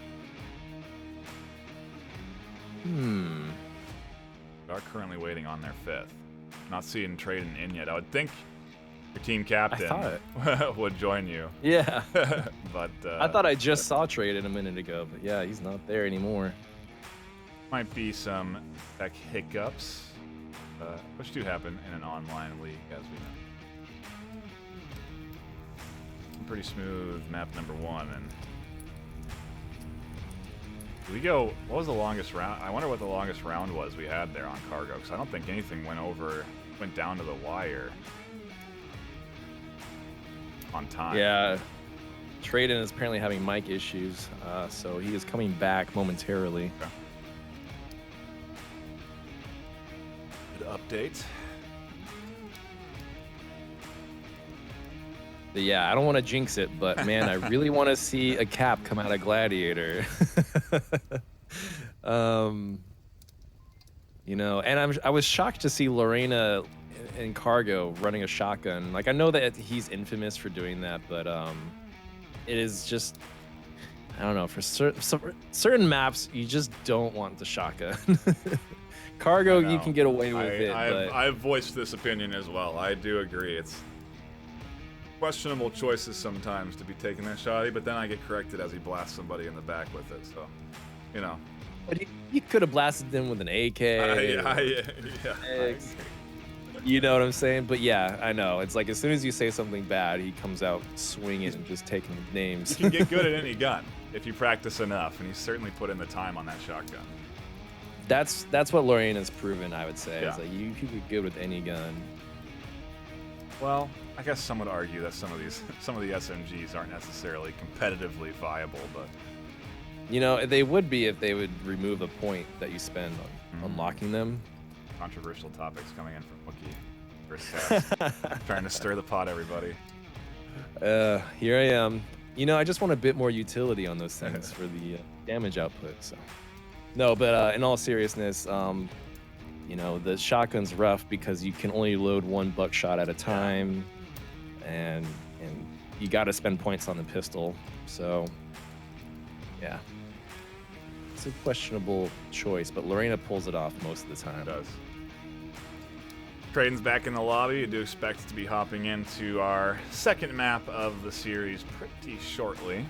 We are currently waiting on their 5th. Not seeing Traden in yet. I would think your team captain would join you. Yeah. But I thought I just saw Traden a minute ago, but yeah, he's not there anymore. Might be some tech hiccups, which do happen in an online league, as we know. Pretty smooth map number 1, and we go. What was the longest round? I wonder what the longest round was we had there on Cargo, because I don't think anything went down to the wire on time. Yeah, Traden is apparently having mic issues, so he is coming back momentarily. Okay. Good update. But yeah, I don't want to jinx it, but man, I really want to see a cap come out of Gladiator. You know, and I was shocked to see Lorena in Cargo running a shotgun. Like, I know that he's infamous for doing that, but it is just, I don't know, for certain maps, you just don't want the shotgun. Cargo, you can get away with it. I've voiced this opinion as well. I do agree. It's questionable choices sometimes to be taking that shotty, but then I get corrected as he blasts somebody in the back with it. So, you know. But he could have blasted them with an AK. You know what I'm saying? But yeah, I know. It's like as soon as you say something bad, he comes out swinging and just taking names. You can get good at any gun if you practice enough, and he's certainly put in the time on that shotgun. That's what Lorena's proven, I would say. Yeah. It's like you get good with any gun. Well, I guess some would argue that some of the SMGs aren't necessarily competitively viable, but you know, they would be if they would remove a point that you spend on unlocking them. Controversial topics coming in from Wookie. Trying to stir the pot, everybody. Here I am. You know, I just want a bit more utility on those things for the damage output. So, no, but in all seriousness, you know, the shotgun's rough because you can only load 1 buckshot at a time, and you got to spend points on the pistol. So, yeah, it's a questionable choice, but Lorena pulls it off most of the time. It does. Traden's back in the lobby. I do expect to be hopping into our second map of the series pretty shortly.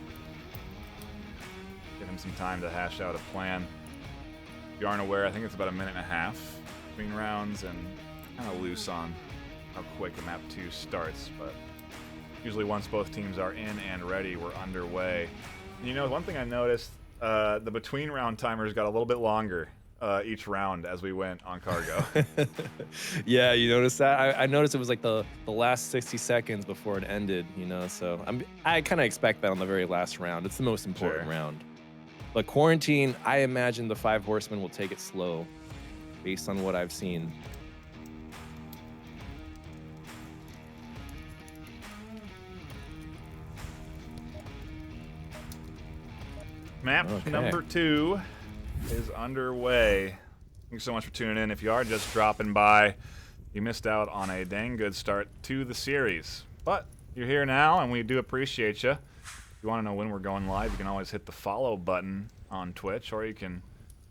Give him some time to hash out a plan. If you aren't aware, I think it's about a minute and a half between rounds, and kind of loose on how quick a map 2 starts, but usually once both teams are in and ready, we're underway. And you know, one thing I noticed, the between round timers got a little bit longer each round as we went on Cargo. Yeah, you noticed that? I noticed it was like the last 60 seconds before it ended, you know, so I kind of expect that on the very last round. It's the most important round. But Quarantine, I imagine the 5 Horsemen will take it slow based on what I've seen. Map number 2 is underway. Thanks so much for tuning in. If you are just dropping by, you missed out on a dang good start to the series. But you're here now, and we do appreciate you. If you want to know when we're going live, you can always hit the follow button on Twitch, or you can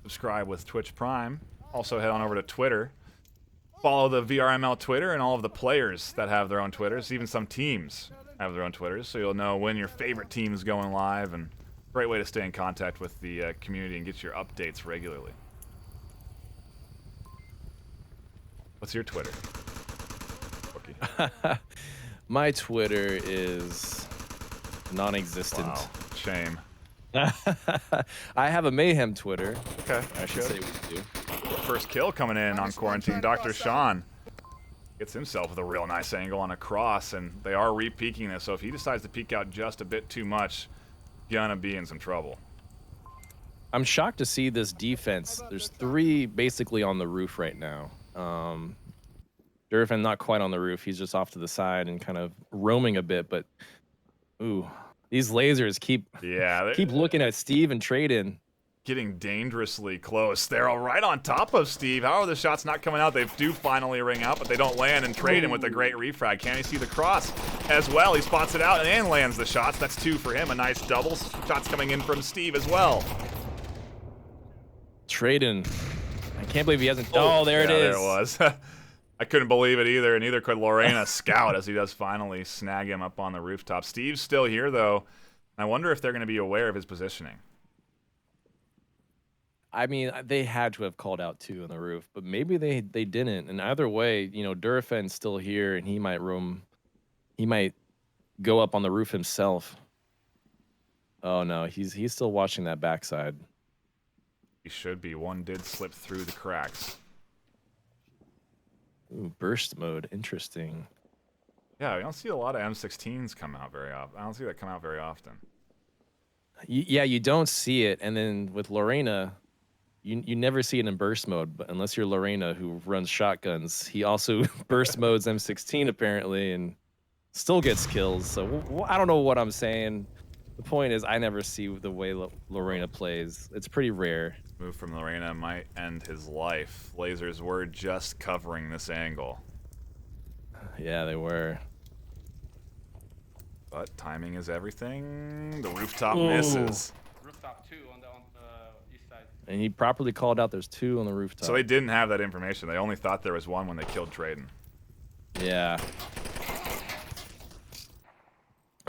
subscribe with Twitch Prime. Also, head on over to Twitter. Follow the VRML Twitter and all of the players that have their own Twitters. Even some teams have their own Twitters, so you'll know when your favorite team is going live, and great way to stay in contact with the community and get your updates regularly. What's your Twitter? Wookie. My Twitter is non-existent. Wow. Shame. I have a Mayhem Twitter. Okay. I should say we do. First kill coming in on quarantine. Dr. Sean gets himself with a real nice angle on a cross, and they are re-peeking this, so if he decides to peek out just a bit too much, gonna be in some trouble. I'm shocked to see this defense. There's 3 basically on the roof right now. Durfin not quite on the roof. He's just off to the side and kind of roaming a bit, but ooh, these lasers keep looking at Steve and Trade-In. Getting dangerously close. They're all right on top of Steve. How are the shots not coming out? They do finally ring out, but they don't land, and Trade-In with a great refrag. Can he see the cross as well? He spots it out and lands the shots. That's 2 for him. A nice double. Shots coming in from Steve as well. Trade-In. I can't believe he hasn't. Oh, there it is. There it was. I couldn't believe it either, and neither could Lorena Scout as he does finally snag him up on the rooftop. Steve's still here, though. I wonder if they're going to be aware of his positioning. I mean, they had to have called out 2 on the roof, but maybe they didn't. And either way, you know, Durafen's still here, and he might go up on the roof himself. Oh no, he's still watching that backside. He should be. One did slip through the cracks. Ooh, burst mode, interesting. Yeah, we don't see a lot of M16s come out very often. I don't see that come out very often. Yeah, you don't see it, and then with Lorena, you never see it in burst mode, but unless you're Lorena who runs shotguns, he also burst modes M16 apparently, and still gets kills. So I don't know what I'm saying. The point is, I never see the way Lorena plays. It's pretty rare. Move from Lorena might end his life. Lasers were just covering this angle. Yeah, they were. But timing is everything. The rooftop misses. Rooftop 2 on the east side. And he properly called out there's 2 on the rooftop. So they didn't have that information. They only thought there was 1 when they killed Trade-In. Yeah.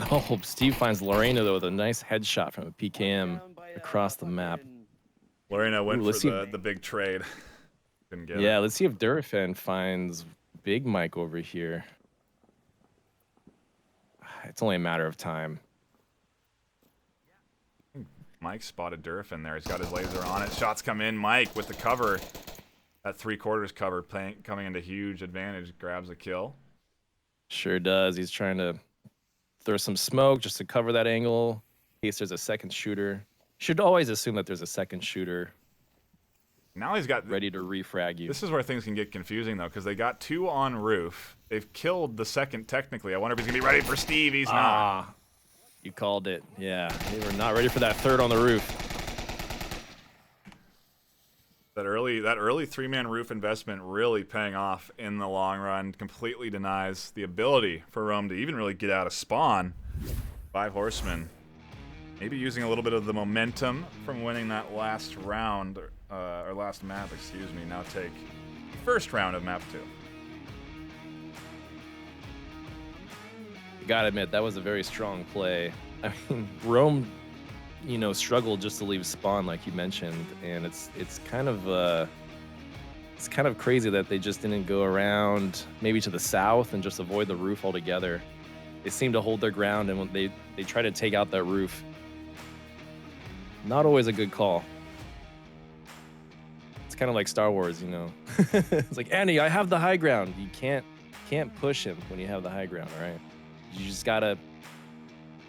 Oh, Steve finds Lorena, though, with a nice headshot from a PKM across the map. Lorena went for the big trade. Didn't get it. Yeah, let's see if Durafin finds Big Mike over here. It's only a matter of time. Mike spotted Durafin there. He's got his laser on it. Shots come in. Mike with the cover. That 3/4 cover coming into huge advantage. Grabs a kill. Sure does. He's trying to throw some smoke just to cover that angle in case there's a second shooter. Should always assume that there's a second shooter. Now he's got ready to refrag you. This is where things can get confusing though, because they got 2 on roof. They've killed the second technically. I wonder if he's gonna be ready for Steve. He's not. You called it. Yeah, they were not ready for that 3rd on the roof. That early 3-man roof investment really paying off in the long run. Completely denies the ability for Rome to even really get out of spawn. 5 Horsemen. Maybe using a little bit of the momentum from winning that last round, or last map, excuse me, now take the first round of map 2. You gotta admit, that was a very strong play. I mean, Rome, you know, struggled just to leave spawn, like you mentioned, and it's kind of crazy that they just didn't go around maybe to the south and just avoid the roof altogether. They seem to hold their ground, and when they try to take out that roof. Not always a good call. It's kind of like Star Wars, you know. It's like, Annie, I have the high ground. You can't push him when you have the high ground, all right? You just gotta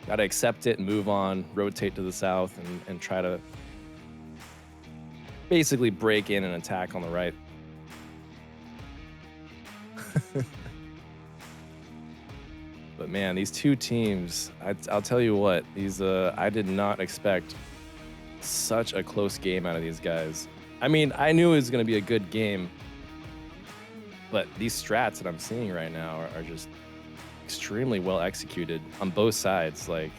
accept it and move on, rotate to the south, and try to basically break in and attack on the right. But man, these 2 teams, I'll tell you what, these I did not expect such a close game out of these guys. I mean, I knew it was going to be a good game, but these strats that I'm seeing right now are just extremely well executed on both sides. Like,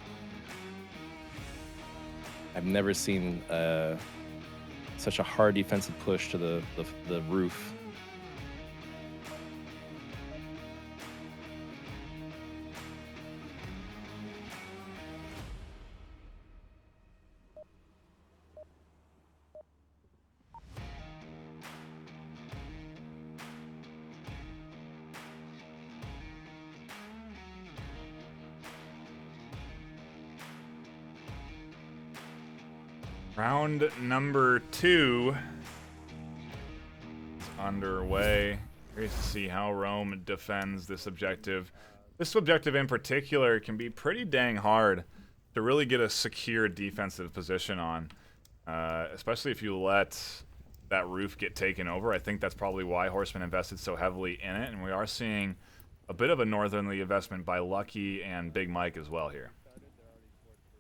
I've never seen such a hard defensive push to the roof. Round number 2 is underway. Curious to see how Rome defends this objective. This objective in particular can be pretty dang hard to really get a secure defensive position on, especially if you let that roof get taken over. I think that's probably why Horsemen invested so heavily in it, and we are seeing a bit of a northerly investment by Lucky and Big Mike as well here.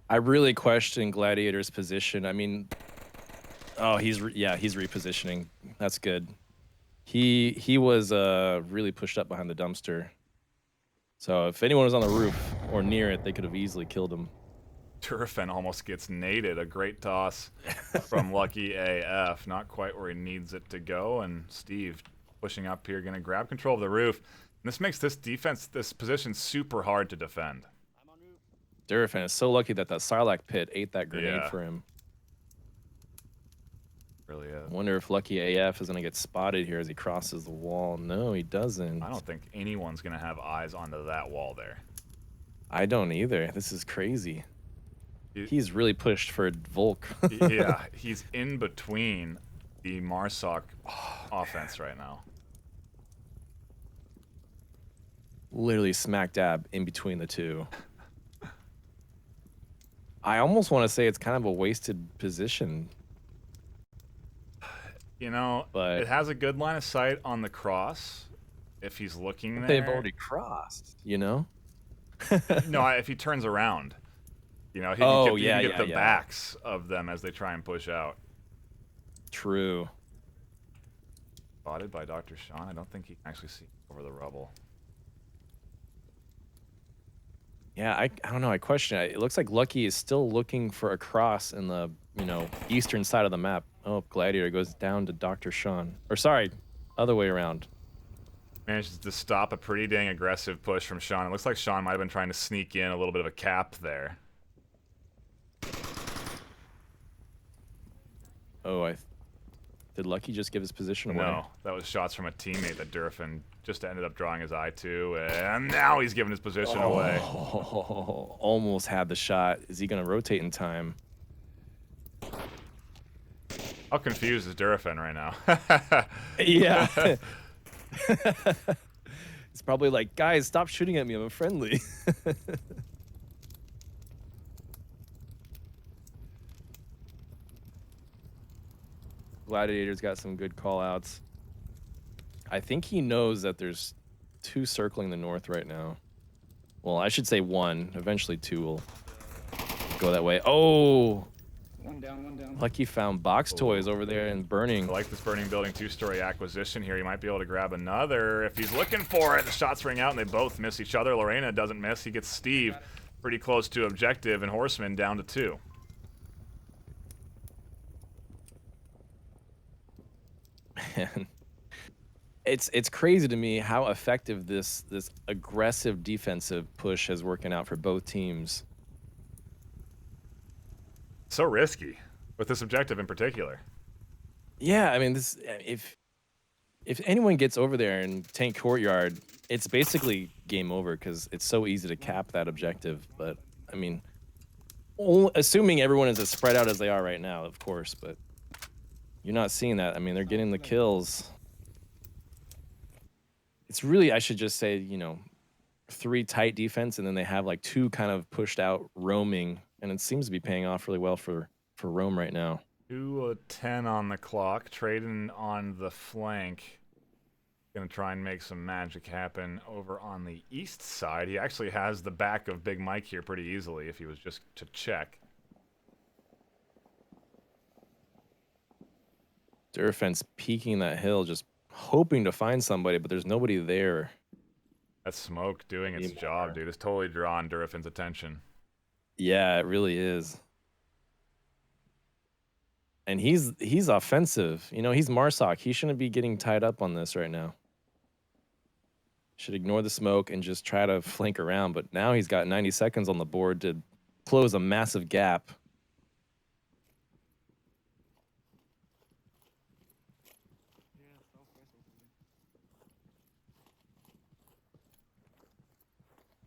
I really question Gladiator's position. I mean, oh, he's repositioning. That's good. He was really pushed up behind the dumpster. So if anyone was on the roof or near it, they could have easily killed him. Turfin almost gets naded. A great toss from Lucky AF. Not quite where he needs it to go. And Steve pushing up here, going to grab control of the roof. And this makes this position super hard to defend. Turfin is so lucky that Sarlacc pit ate that grenade for him. Really is. I wonder if Lucky AF is going to get spotted here as he crosses the wall. No, he doesn't. I don't think anyone's going to have eyes onto that wall there. I don't either. This is crazy. He's really pushed for Volk. Yeah, he's in between the Marsoc offense right now. Literally smack dab in between the two. I almost want to say it's kind of a wasted position. You know, but it has a good line of sight on the cross if he's looking there. They've already crossed, you know? No, if he turns around. You know, he can get the backs of them as they try and push out. True. Spotted by Dr. Sean. I don't think he can actually see over the rubble. Yeah, I don't know. I question it. It looks like Lucky is still looking for a cross in the, eastern side of the map. Oh, Gladiator goes down to Dr. Sean. Or sorry, other way around. Manages to stop a pretty dang aggressive push from Sean. It looks like Sean might have been trying to sneak in a little bit of a cap there. Oh, did Lucky just give his position away? No, that was shots from a teammate that Durfin just ended up drawing his eye to, and now he's giving his position away. Almost had the shot. Is he going to rotate in time? How confused is Durfin right now? Yeah. It's probably like, guys, stop shooting at me. I'm a friendly. Gladiator's got some good call-outs. I think he knows that there's 2 circling the north right now. Well, I should say 1. Eventually 2 will go that way. Oh! One down. Lucky found box toys over there and burning. I like this burning building 2-story acquisition here. He might be able to grab another if he's looking for it. The shots ring out and they both miss each other. Lorena doesn't miss. He gets Steve pretty close to objective, and Horseman down to 2. Man, it's crazy to me how effective this aggressive defensive push is working out for both teams. So risky with this objective in particular. Yeah, I mean, if anyone gets over there and tank courtyard, it's basically game over because it's so easy to cap that objective. But I mean, assuming everyone is as spread out as they are right now, of course, but you're not seeing that. I mean, they're getting the kills. It's really, I should just say, 3 tight defense, and then they have like 2 kind of pushed out roaming, and it seems to be paying off really well for Rome right now. 2:10 on the clock. Trading on the flank. Gonna try and make some magic happen over on the east side. He actually has the back of Big Mike here pretty easily if he was just to check. Durfen's peeking that hill, just hoping to find somebody, but there's nobody there. That smoke doing its job, dude. It's totally drawing Durfen's attention. Yeah, it really is. And he's offensive. He's Marsoc. He shouldn't be getting tied up on this right now. Should ignore the smoke and just try to flank around. But now he's got 90 seconds on the board to close a massive gap.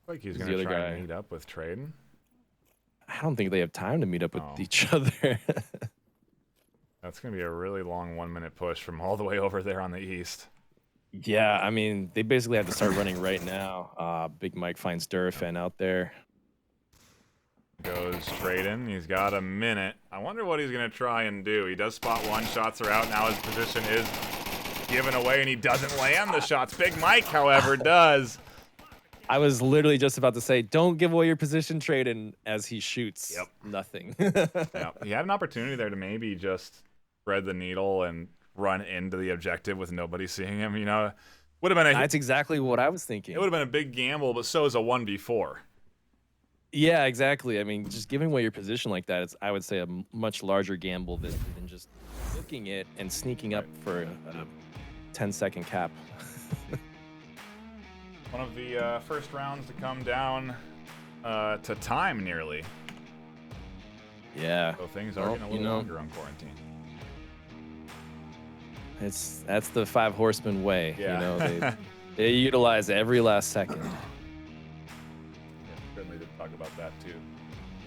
Like he's going to try and meet up with Traden. I don't think they have time to meet up with each other. that's going to be a really long 1-minute push from all the way over there on the east. Yeah, I mean, they basically have to start running right now. Big Mike finds Durafan out there. Goes straight in. He's got a minute. I wonder what he's going to try and do. He does spot one. Shots are out. Now his position is given away, and he doesn't land the shots. Big Mike, however, does. I was literally just about to say, don't give away your position trade, and as he shoots, nothing. Yeah, he had an opportunity there to maybe just thread the needle and run into the objective with nobody seeing him. You know, would have been a. That's exactly what I was thinking. It would have been a big gamble, but so is a 1v4. Yeah, exactly. I mean, just giving away your position like that, it's, I would say, a much larger gamble than just looking it and sneaking up for a 10-second cap. One of the first rounds to come down to time nearly. Yeah. So things are getting a little longer on quarantine. That's the 5 Horsemen way. Yeah. You know, they utilize every last second. Yeah, certainly did talk about that too.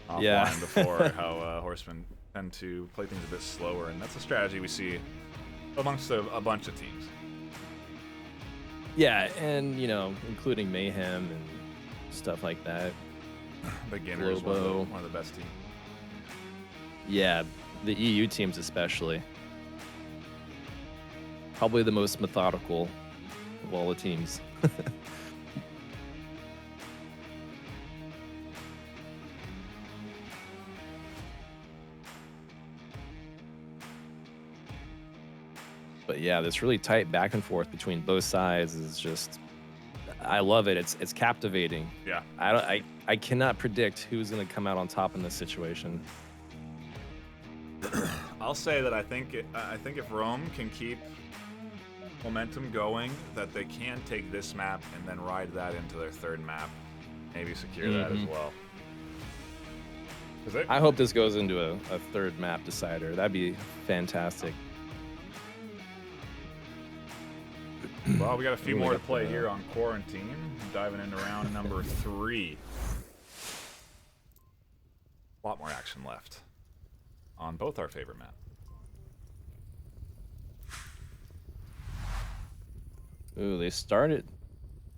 Offline Before how Horsemen tend to play things a bit slower, and that's a strategy we see amongst a bunch of teams. Yeah, and you know, including Mayhem and stuff like that. Beginner is one of the best teams. Yeah, the EU teams especially. Probably the most methodical of all the teams. But yeah, this really tight back and forth between both sides is just, I love it. It's captivating. Yeah. I cannot predict who's going to come out on top in this situation. I'll say that I think if Rome can keep momentum going, that they can take this map and then ride that into their third map, maybe secure that as well. I hope this goes into a third map decider. That'd be fantastic. Well, we got a few more to play here on Quarantine. Diving into round number 3. A lot more action left on both our favorite maps. Ooh, they started.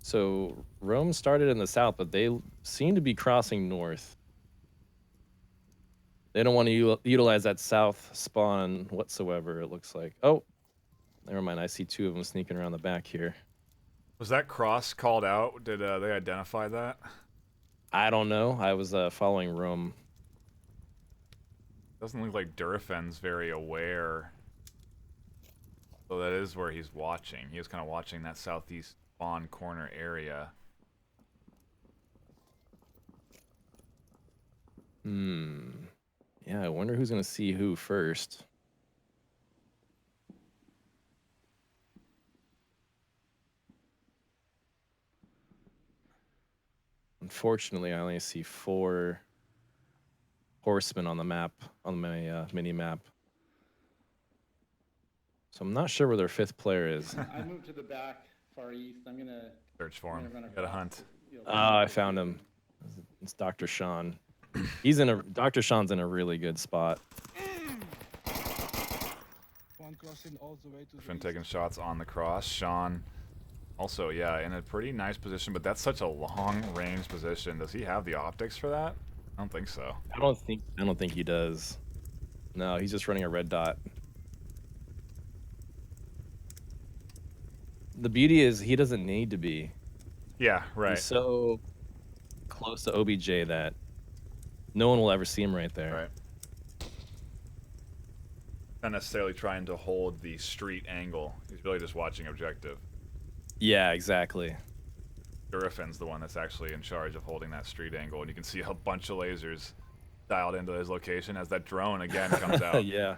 So Rome started in the south, but they seem to be crossing north. They don't want to utilize that south spawn whatsoever, it looks like. Oh, never mind. I see 2 of them sneaking around the back here. Was that cross called out? Did they identify that? I don't know. I was following Rome. Doesn't look like Durafen's very aware. So that is where he's watching. He was kind of watching that southeast spawn corner area. Yeah, I wonder who's going to see who first. Unfortunately, I only see 4 Horsemen on the map, on my mini map. So I'm not sure where their 5th player is. I moved to the back, far east. I'm gonna search for him. Gotta hunt. Oh, I found him. It's Dr. Sean. Dr. Sean's in a really good spot. Been taking shots on the cross. Sean also, yeah, in a pretty nice position, but that's such a long range position. Does he have the optics for that? I don't think so. I don't think he does. No, he's just running a red dot. The beauty is he doesn't need to be. Yeah, right. He's so close to OBJ that no one will ever see him right there. Right. Not necessarily trying to hold the street angle. He's really just watching objective. Yeah, exactly. Durafen's the one that's actually in charge of holding that street angle, and you can see a bunch of lasers dialed into his location as that drone again comes out. Yeah.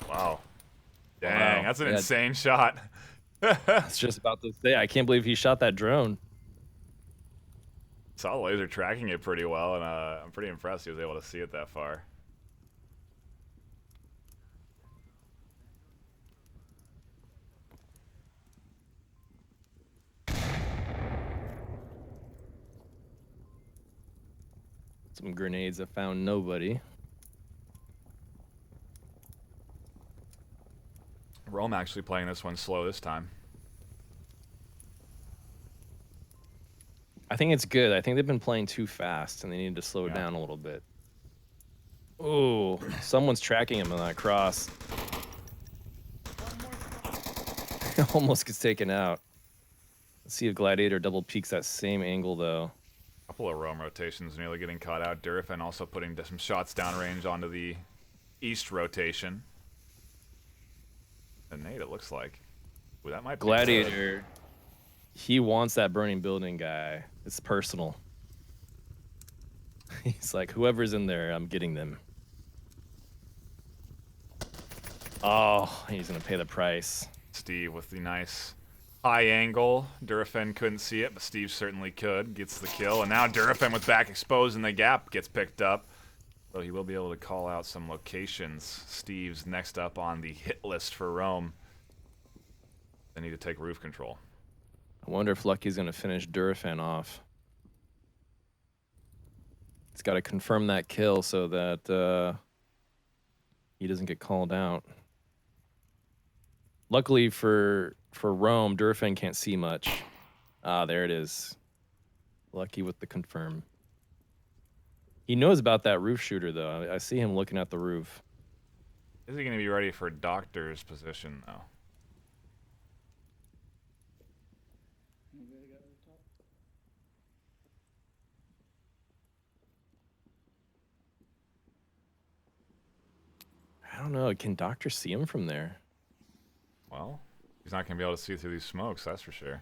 Wow. Dang, that's an insane shot. I was just about to say, I can't believe he shot that drone. Saw the laser tracking it pretty well, and I'm pretty impressed he was able to see it that far. Some grenades that found nobody. Rome actually playing this one slow this time. I think it's good. I think they've been playing too fast, and they need to slow it down a little bit. Oh, someone's tracking him on that cross. Almost gets taken out. Let's see if Gladiator double peeks that same angle, though. A couple of Rome rotations nearly getting caught out. Durafin also putting some shots downrange onto the east rotation. A nade, it looks like. Ooh, that might be Gladiator. Good. He wants that burning building guy. It's personal. He's like, whoever's in there, I'm getting them. Oh, he's going to pay the price. Steve with the nice high angle. Durafin couldn't see it, but Steve certainly could. Gets the kill, and now Durafin with back exposed in the gap gets picked up. So he will be able to call out some locations. Steve's next up on the hit list for Rome. They need to take roof control. I wonder if Lucky's going to finish Durafin off. He's got to confirm that kill so that he doesn't get called out. Luckily for Rome, Durafin can't see much. Ah, there it is. Lucky with the confirm. He knows about that roof shooter, though. I see him looking at the roof. Is he going to be ready for Doctor's position, though? I don't know. Can Doctor see him from there? Well, he's not going to be able to see through these smokes, that's for sure.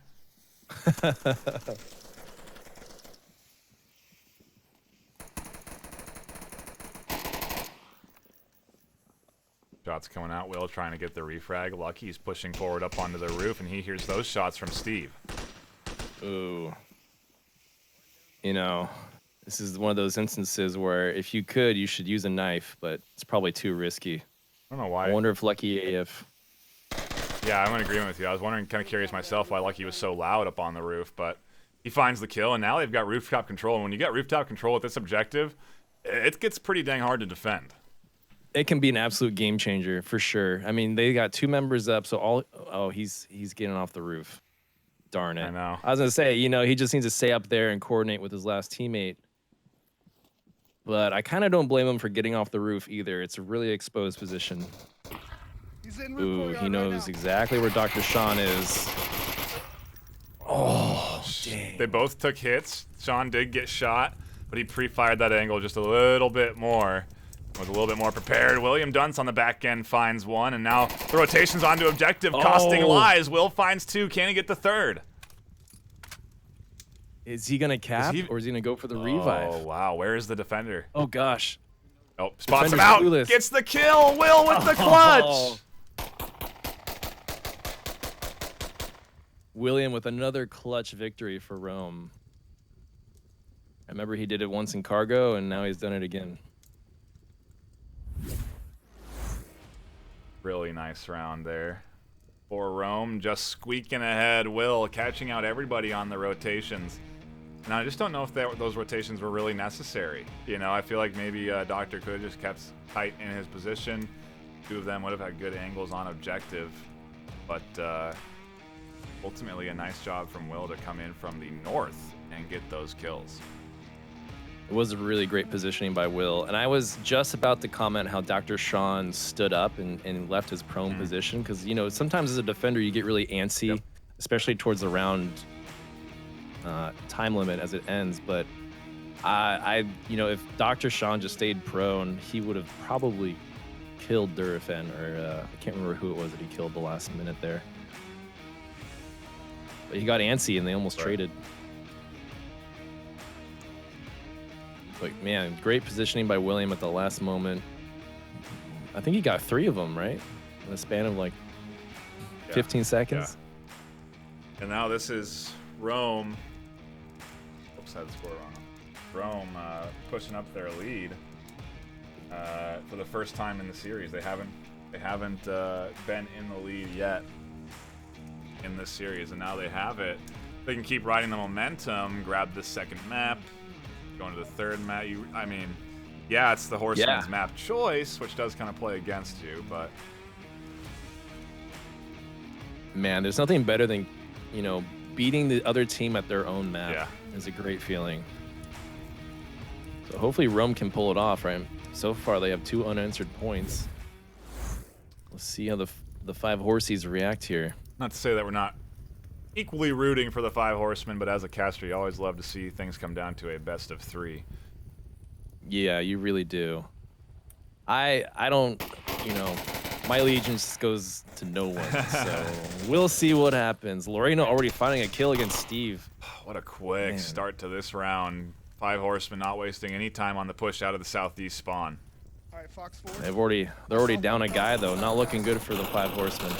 Shots coming out. Will trying to get the refrag. Lucky's pushing forward up onto the roof, and he hears those shots from Steve. Ooh. You know, this is one of those instances where if you could, you should use a knife, but it's probably too risky. I don't know why. I wonder if Lucky AF... Yeah, I'm in agreement with you. I was wondering, kind of curious myself, why Lucky was so loud up on the roof, but he finds the kill, and now they've got rooftop control, and when you get rooftop control with this objective, it gets pretty dang hard to defend. It can be an absolute game changer, for sure. I mean, they got 2 members up, so all... Oh, he's getting off the roof. Darn it. I know. I was going to say, you know, he just needs to stay up there and coordinate with his last teammate. But I kind of don't blame him for getting off the roof either. It's a really exposed position. Ooh, he knows exactly where Dr. Sean is. Oh, dang. They both took hits. Sean did get shot, but he pre-fired that angle just a little bit more. Was a little bit more prepared. William Dunce on the back end finds one, and now the rotation's onto objective, costing lives. Will finds 2. Can he get the 3rd? Is he going to cap, or is he going to go for the revive? Oh, wow. Where is the defender? Oh, gosh. Oh, spots him out. Clueless. Gets the kill. Will with the clutch. William with another clutch victory for Rome. I remember he did it once in Cargo, and now he's done it again. Really nice round there for Rome. Just squeaking ahead. Will catching out everybody on the rotations. And I just don't know if those rotations were really necessary. You know, I feel like maybe Doctor could have just kept tight in his position. 2 of them would have had good angles on objective. But ultimately a nice job from Will to come in from the north and get those kills. It was a really great positioning by Will. And I was just about to comment how Dr. Sean stood up and left his prone position. Because, you know, sometimes as a defender, you get really antsy, especially towards the round time limit as it ends. But you know, if Dr. Sean just stayed prone, he would have probably killed Durafin, or I can't remember who it was that he killed the last minute there. But he got antsy and they almost traded. But man, great positioning by William at the last moment. I think he got 3 of them, right? In the span of like 15 seconds. Yeah. And now this is Rome. Oops, I had the score wrong. Rome pushing up their lead for the first time in the series. They haven't been in the lead yet in this series, and now they have it. They can keep riding the momentum, grab the second map, Going to the third map. I mean, yeah, it's the Horsemen's map choice, which does kind of play against you, but man, there's nothing better than, you know, beating the other team at their own map. Yeah. Is a great feeling. So hopefully Rome can pull it off, right? So far they have 2 unanswered points. Let's see how the 5 Horsies react here. Not to say that we're not equally rooting for the 5 Horsemen, but as a caster, you always love to see things come down to a best of 3. Yeah, you really do. I don't, you know, my allegiance goes to no one, so we'll see what happens. Lorena already finding a kill against Steve. What a quick start to this round. 5 Horsemen not wasting any time on the push out of the southeast spawn. All right, Fox forward. They're already down a guy though. Not looking good for the 5 Horsemen.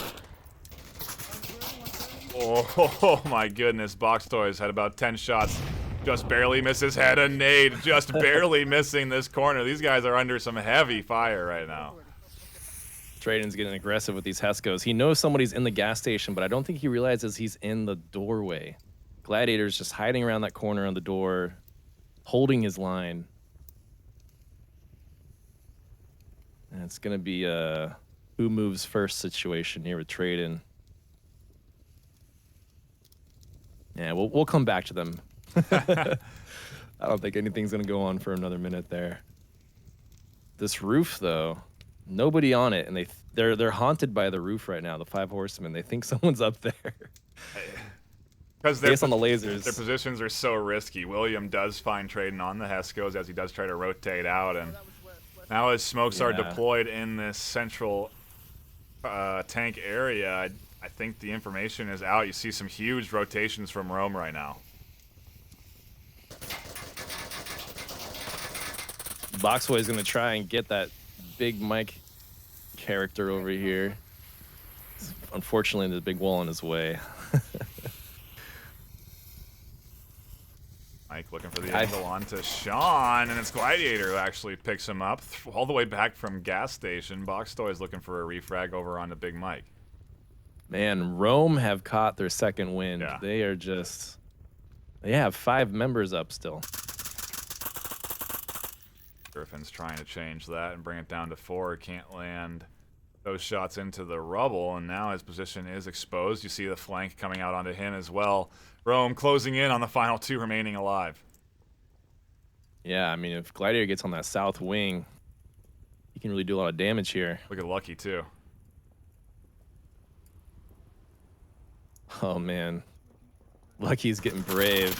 Oh my goodness, Box Toys had about 10 shots. Just barely misses head and nade. Just barely missing this corner. These guys are under some heavy fire right now. Trayden's getting aggressive with these Heskos. He knows somebody's in the gas station, but I don't think he realizes he's in the doorway. Gladiator's just hiding around that corner on the door, holding his line. And it's going to be a who moves first situation here with Trayden. Yeah, we'll come back to them. I don't think anything's going to go on for another minute there. This roof, though, nobody on it, and they're haunted by the roof right now, the 5 Horsemen. They think someone's up there. Because based on the lasers. Their positions are so risky. William does find Trayden on the Heskos as he does try to rotate out, and now his smokes are deployed in this central tank area. I think the information is out. You see some huge rotations from Rome right now. Boxboy is going to try and get that big Mike character over here. Unfortunately, there's a big wall in his way. Mike looking for the angle onto Sean, and it's Gladiator who actually picks him up all the way back from gas station. Boxtoy is looking for a refrag over onto Big Mike. Man, Rome have caught their second win. Yeah. They are just... They have 5 members up still. Griffin's trying to change that and bring it down to 4. Can't land those shots into the rubble, and now his position is exposed. You see the flank coming out onto him as well. Rome closing in on the final 2 remaining alive. Yeah, I mean, if Gladiator gets on that south wing, he can really do a lot of damage here. Look at Lucky, too. Oh, man. Lucky's getting brave.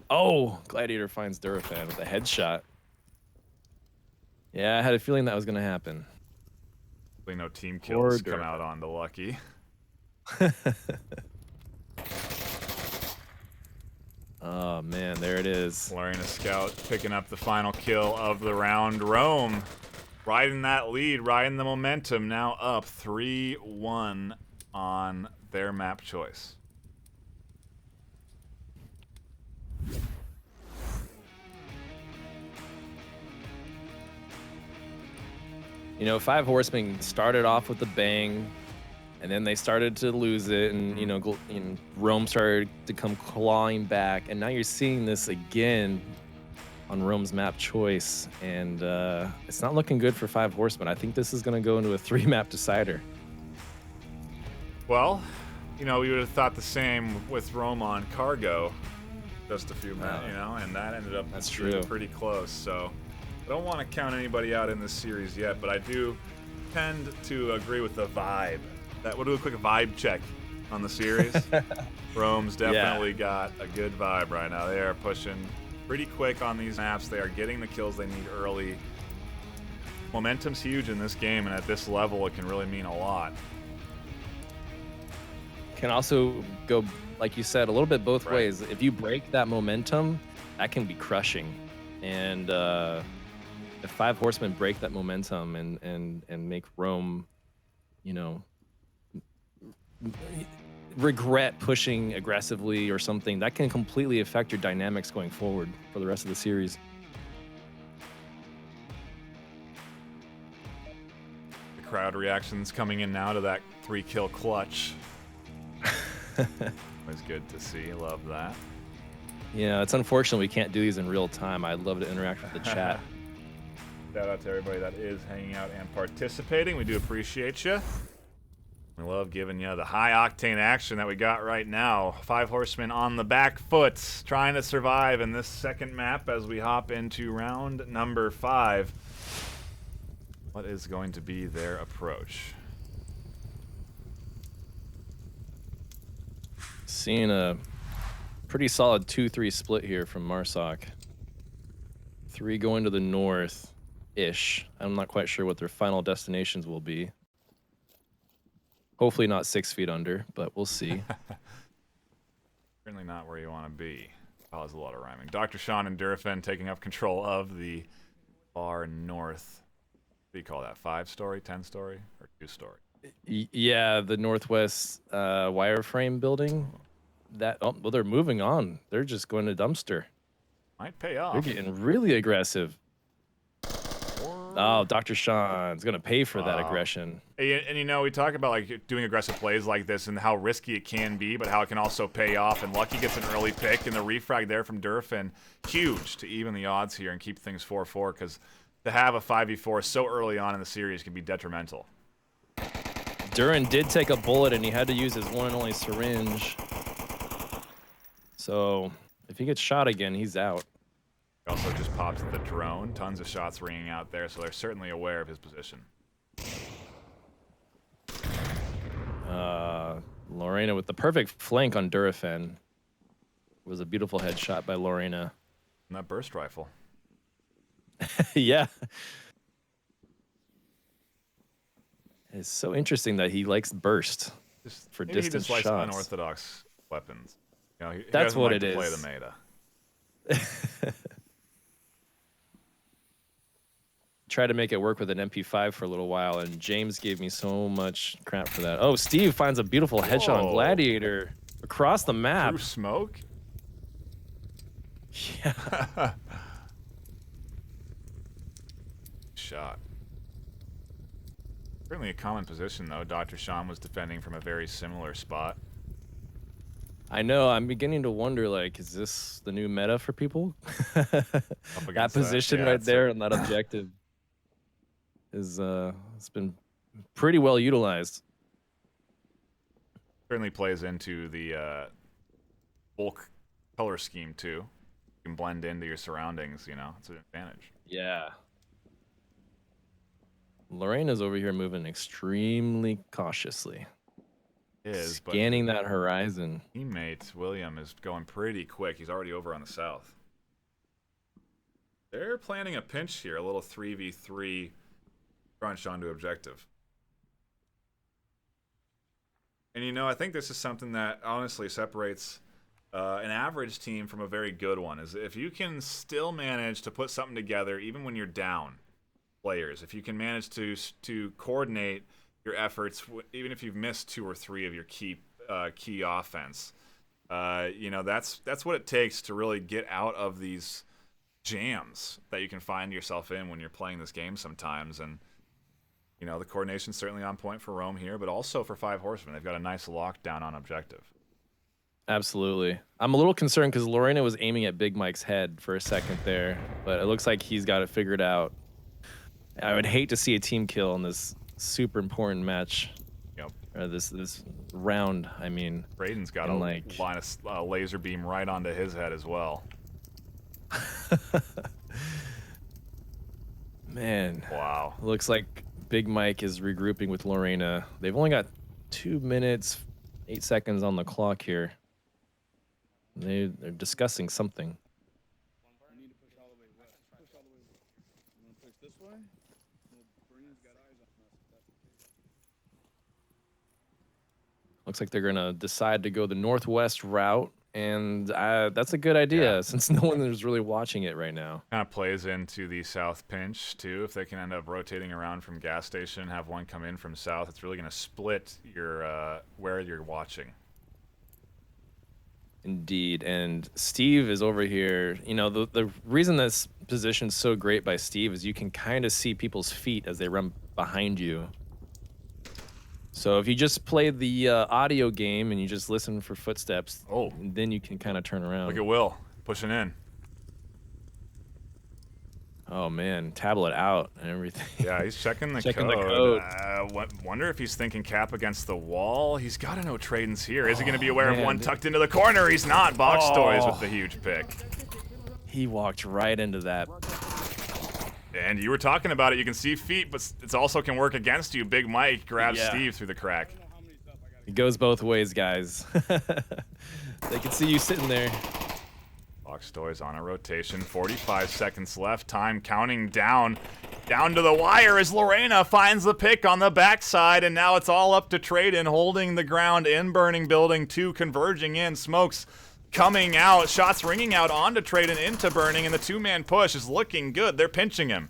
Oh, Gladiator finds Durafan with a headshot. Yeah, I had a feeling that was going to happen. No team kills come out on the Lucky. Oh, man, there it is. Lorena Scout picking up the final kill of the round. Rome riding that lead, riding the momentum, now up 3-1 on their map choice. You know, 5 Horsemen started off with a bang, and then they started to lose it, and, you know, Rome started to come clawing back, and now you're seeing this again on Rome's map choice, and it's not looking good for 5 Horsemen. I think this is going to go into a 3-map decider. Well, you know, we would have thought the same with Rome on Cargo just a few minutes, you know, and that ended up being pretty close, so... I don't want to count anybody out in this series yet, but I do tend to agree with the vibe. We'll do a quick vibe check on the series. Rome's definitely got a good vibe right now. They are pushing pretty quick on these maps. They are getting the kills they need early. Momentum's huge in this game, and at this level, it can really mean a lot. Can also go, like you said, a little bit both ways. If you break that momentum, that can be crushing. And if 5 Horsemen break that momentum and make Rome, you know, regret pushing aggressively or something, that can completely affect your dynamics going forward for the rest of the series. The crowd reactions coming in now to that 3-kill clutch. Always good to see. Love that. Yeah, it's unfortunate we can't do these in real time. I'd love to interact with the chat. Shout out to everybody that is hanging out and participating. We do appreciate you. We love giving you the high-octane action that we got right now. 5 Horsemen on the back foot, trying to survive in this second map as we hop into round number 5. What is going to be their approach? Seeing a pretty solid 2-3 split here from Marsoc. 3 going to the north-ish. I'm not quite sure what their final destinations will be. Hopefully not 6 feet under, but we'll see. Certainly not where you want to be. Oh, there's a lot of rhyming. Dr. Sean and Durafin taking up control of the far north. What do you call that? 5-story, 10-story, or 2-story? Yeah, the northwest wireframe building. Well, they're moving on. They're just going to dumpster. Might pay off. They're getting really aggressive. Oh, Dr. Sean's going to pay for that aggression. And you know, we talk about like doing aggressive plays like this and how risky it can be, but how it can also pay off. And Lucky gets an early pick, and the refrag there from Durafin, huge to even the odds here and keep things 4-4, because to have a 5v4 so early on in the series can be detrimental. Duran did take a bullet, and he had to use his one and only syringe. So if he gets shot again, he's out. Also just pops the drone. Tons of shots ringing out there, so they're certainly aware of his position. Lorena with the perfect flank on Durafin. It was a beautiful headshot by Lorena. And that burst rifle. Yeah. It's so interesting that he likes burst for maybe distance he just shots. likes unorthodox weapons. You know, he That's doesn't what like it to play is. the meta. Tried to make it work with an MP5 for a little while, and James gave me so much crap for that. Oh, Steve finds a beautiful headshot on Gladiator across the map. Through smoke? Yeah. Shot. Certainly a common position, though. Dr. Sean was defending from a very similar spot. I know. I'm beginning to wonder, like, is this the new meta for people? That position right there on that objective is it's been pretty well utilized. Certainly plays into the bulk color scheme too. You can blend into your surroundings, you know, it's an advantage. Yeah. Lorena's over here moving extremely cautiously. Scanning that horizon. Teammate William is going pretty quick. He's already over on the south. They're planning a pinch here, a little 3v3 crunch onto objective. And you know, I think this is something that honestly separates an average team from a very good one. Is if you can still manage to put something together even when you're down players, if you can manage to coordinate your efforts, even if you've missed 2 or 3 of your key offense, you know, that's what it takes to really get out of these jams that you can find yourself in when you're playing this game sometimes. And you know, the coordination's certainly on point for Rome here, but also for 5 Horsemen. They've got a nice lockdown on objective. Absolutely. I'm a little concerned because Lorena was aiming at Big Mike's head for a second there, but it looks like he's got it figured out. I would hate to see a team kill in this super important match. Yep. Or this round, I mean. Braden's got a line of laser beam right onto his head as well. Man. Wow. Looks like Big Mike is regrouping with Lorena. They've only got 2 minutes, 8 seconds on the clock here. They're discussing something. We need to push all the way west. Push all the way west. You want to push this way? Well, Breen's got eyes on us. If that's the case. Looks like they're going to decide to go the northwest route, and that's a good idea since no one is really watching it right now. Kind of plays into the south pinch, too. If they can end up rotating around from gas station, have one come in from south, it's really going to split your where you're watching. Indeed, and Steve is over here. You know, the reason this position's so great by Steve is you can kind of see people's feet as they run behind you. So if you just play the audio game and you just listen for footsteps, then you can kind of turn around. Look at Will pushing in. Oh man, tablet out and everything. Yeah, he's checking the Checking code. the code. Wonder if he's thinking cap against the wall. He's got to know Traden's here. Is he going to be aware of man. one tucked into the corner? He's not. Box Toys with the huge pick. He walked right into that. And you were talking about it. You can see feet, but it also can work against you. Big Mike grabs Yeah. Steve through the crack. It goes both ways, guys. They can see you sitting there. Box Toys on a rotation. 45 seconds left. Time counting down. Down to the wire as Lorena finds the pick on the backside, and now it's all up to Traden holding the ground in Burning Building 2, converging in. Smokes coming out. Shots ringing out onto Traden into Burning, and the two-man push is looking good. They're pinching him.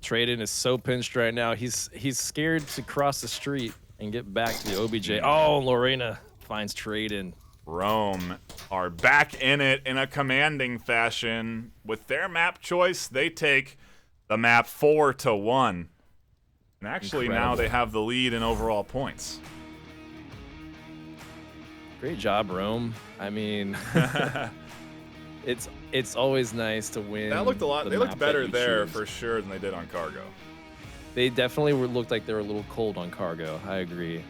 Traden is so pinched right now. He's scared to cross the street and get back to the OBJ. Oh, Lorena finds Traden. Rome are back in it in a commanding fashion. With their map choice, they take the map 4-1. And actually now they have the lead in overall points. Great job, Rome. I mean, it's always nice to win. That looked a lot. They looked map that better you there choose. for sure than they did on Cargo. They definitely looked like they were a little cold on Cargo. I agree.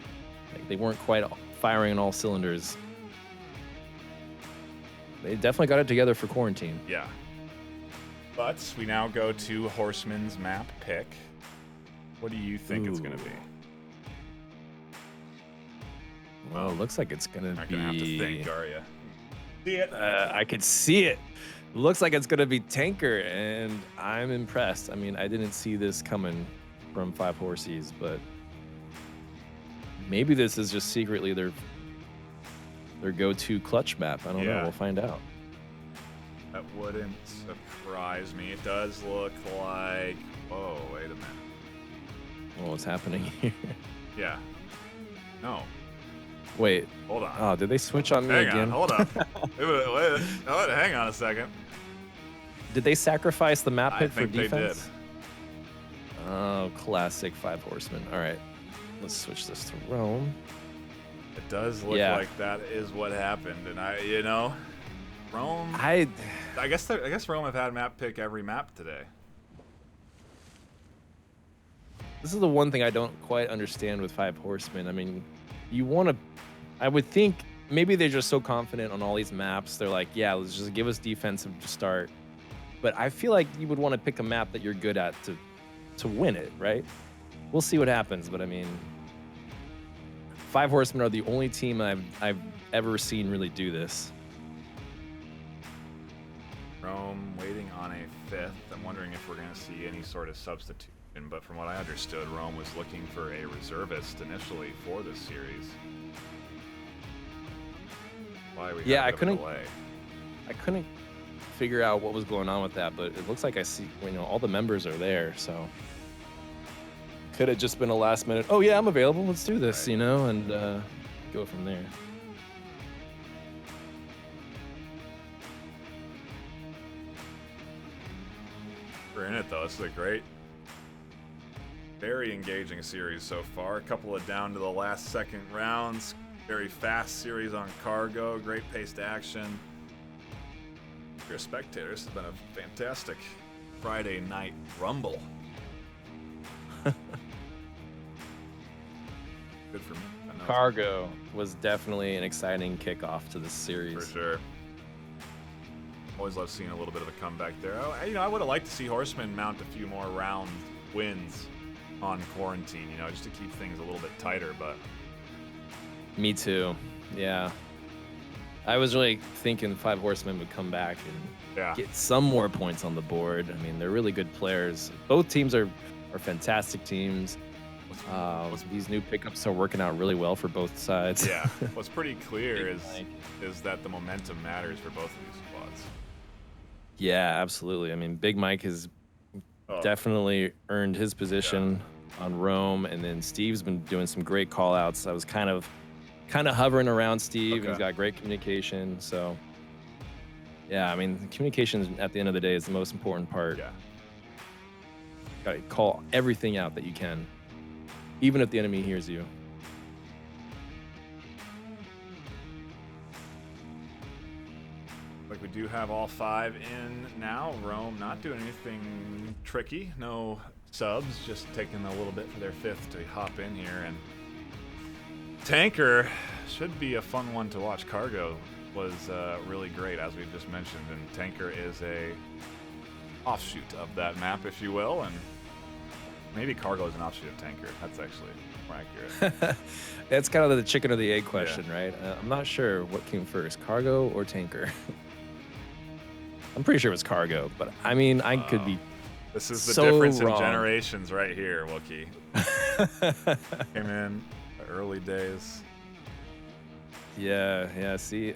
Like they weren't quite firing on all cylinders. They definitely got it together for quarantine. Yeah. But we now go to Horsemen's map pick. What do you think it's going to be? Well, it looks like it's going to Not be... going to have to think, are you? See it? I could see it. Looks like it's going to be Tanker, and I'm impressed. I mean, I didn't see this coming from 5 Horsies, but maybe this is just secretly their go-to clutch map. I don't know. We'll find out. That wouldn't surprise me. It does look like... Whoa, wait a minute. Well, what's happening here? Yeah. No. Wait. Hold on. Oh, did they switch on me Hang again? on. Hold on. wait, hang on a second. Did they sacrifice the map pick for think they defense? did. Oh, classic 5 Horsemen. All right. Let's switch this to Rome. It does look like that is what happened, and Rome. I guess Rome have had map pick every map today. This is the one thing I don't quite understand with 5 Horsemen. I mean, you want to... I would think maybe they're just so confident on all these maps. They're like, yeah, let's just give us defensive to start. But I feel like you would want to pick a map that you're good at to win it, right? We'll see what happens, but I mean... 5 Horsemen are the only team I've ever seen really do this. Rome waiting on a 5th. I'm wondering if we're going to see any sort of substitution, but from what I understood, Rome was looking for a reservist initially for this series. Why we Yeah, I had a bit of a couldn't delay. figure out what was going on with that, but it looks like I see, all the members are there, so could have just been a last minute, oh yeah, I'm available, let's do this, Right. and go from there. We're in it though. This is a very engaging series so far. A couple of down to the last second rounds. Very fast series on Cargo. Great paced action. If you're a spectator, this has been a fantastic Friday night rumble. Good for me. I know. Cargo was definitely an exciting kickoff to this series. For sure. Always love seeing a little bit of a comeback there. I would have liked to see Horsemen mount a few more round wins on quarantine, just to keep things a little bit tighter, but... Me too, yeah. I was really thinking 5 Horsemen would come back and get some more points on the board. I mean, they're really good players. Both teams are fantastic teams. These new pickups are working out really well for both sides. Yeah, what's pretty clear is that the momentum matters for both of these squads. Yeah, absolutely. I mean, Big Mike has definitely earned his position on Rome, and then Steve's been doing some great call-outs. I was kind of hovering around Steve. Okay. He's got great communication, so yeah, I mean, communication at the end of the day is the most important part. Yeah. Gotta call everything out that you can, even if the enemy hears you. do have all 5 in now. Rome not doing anything tricky. No subs, just taking a little bit for their 5th to hop in here. And Tanker should be a fun one to watch. Cargo was really great, as we've just mentioned. And Tanker is a offshoot of that map, if you will. And maybe Cargo is an offshoot of Tanker. That's actually more accurate. That's kind of the chicken or the egg question, right? I'm not sure what came first, Cargo or Tanker. I'm pretty sure it was Cargo, but I mean, I could be This is the so difference wrong. in generations right here, Wookie. Came in the early days. Yeah, see,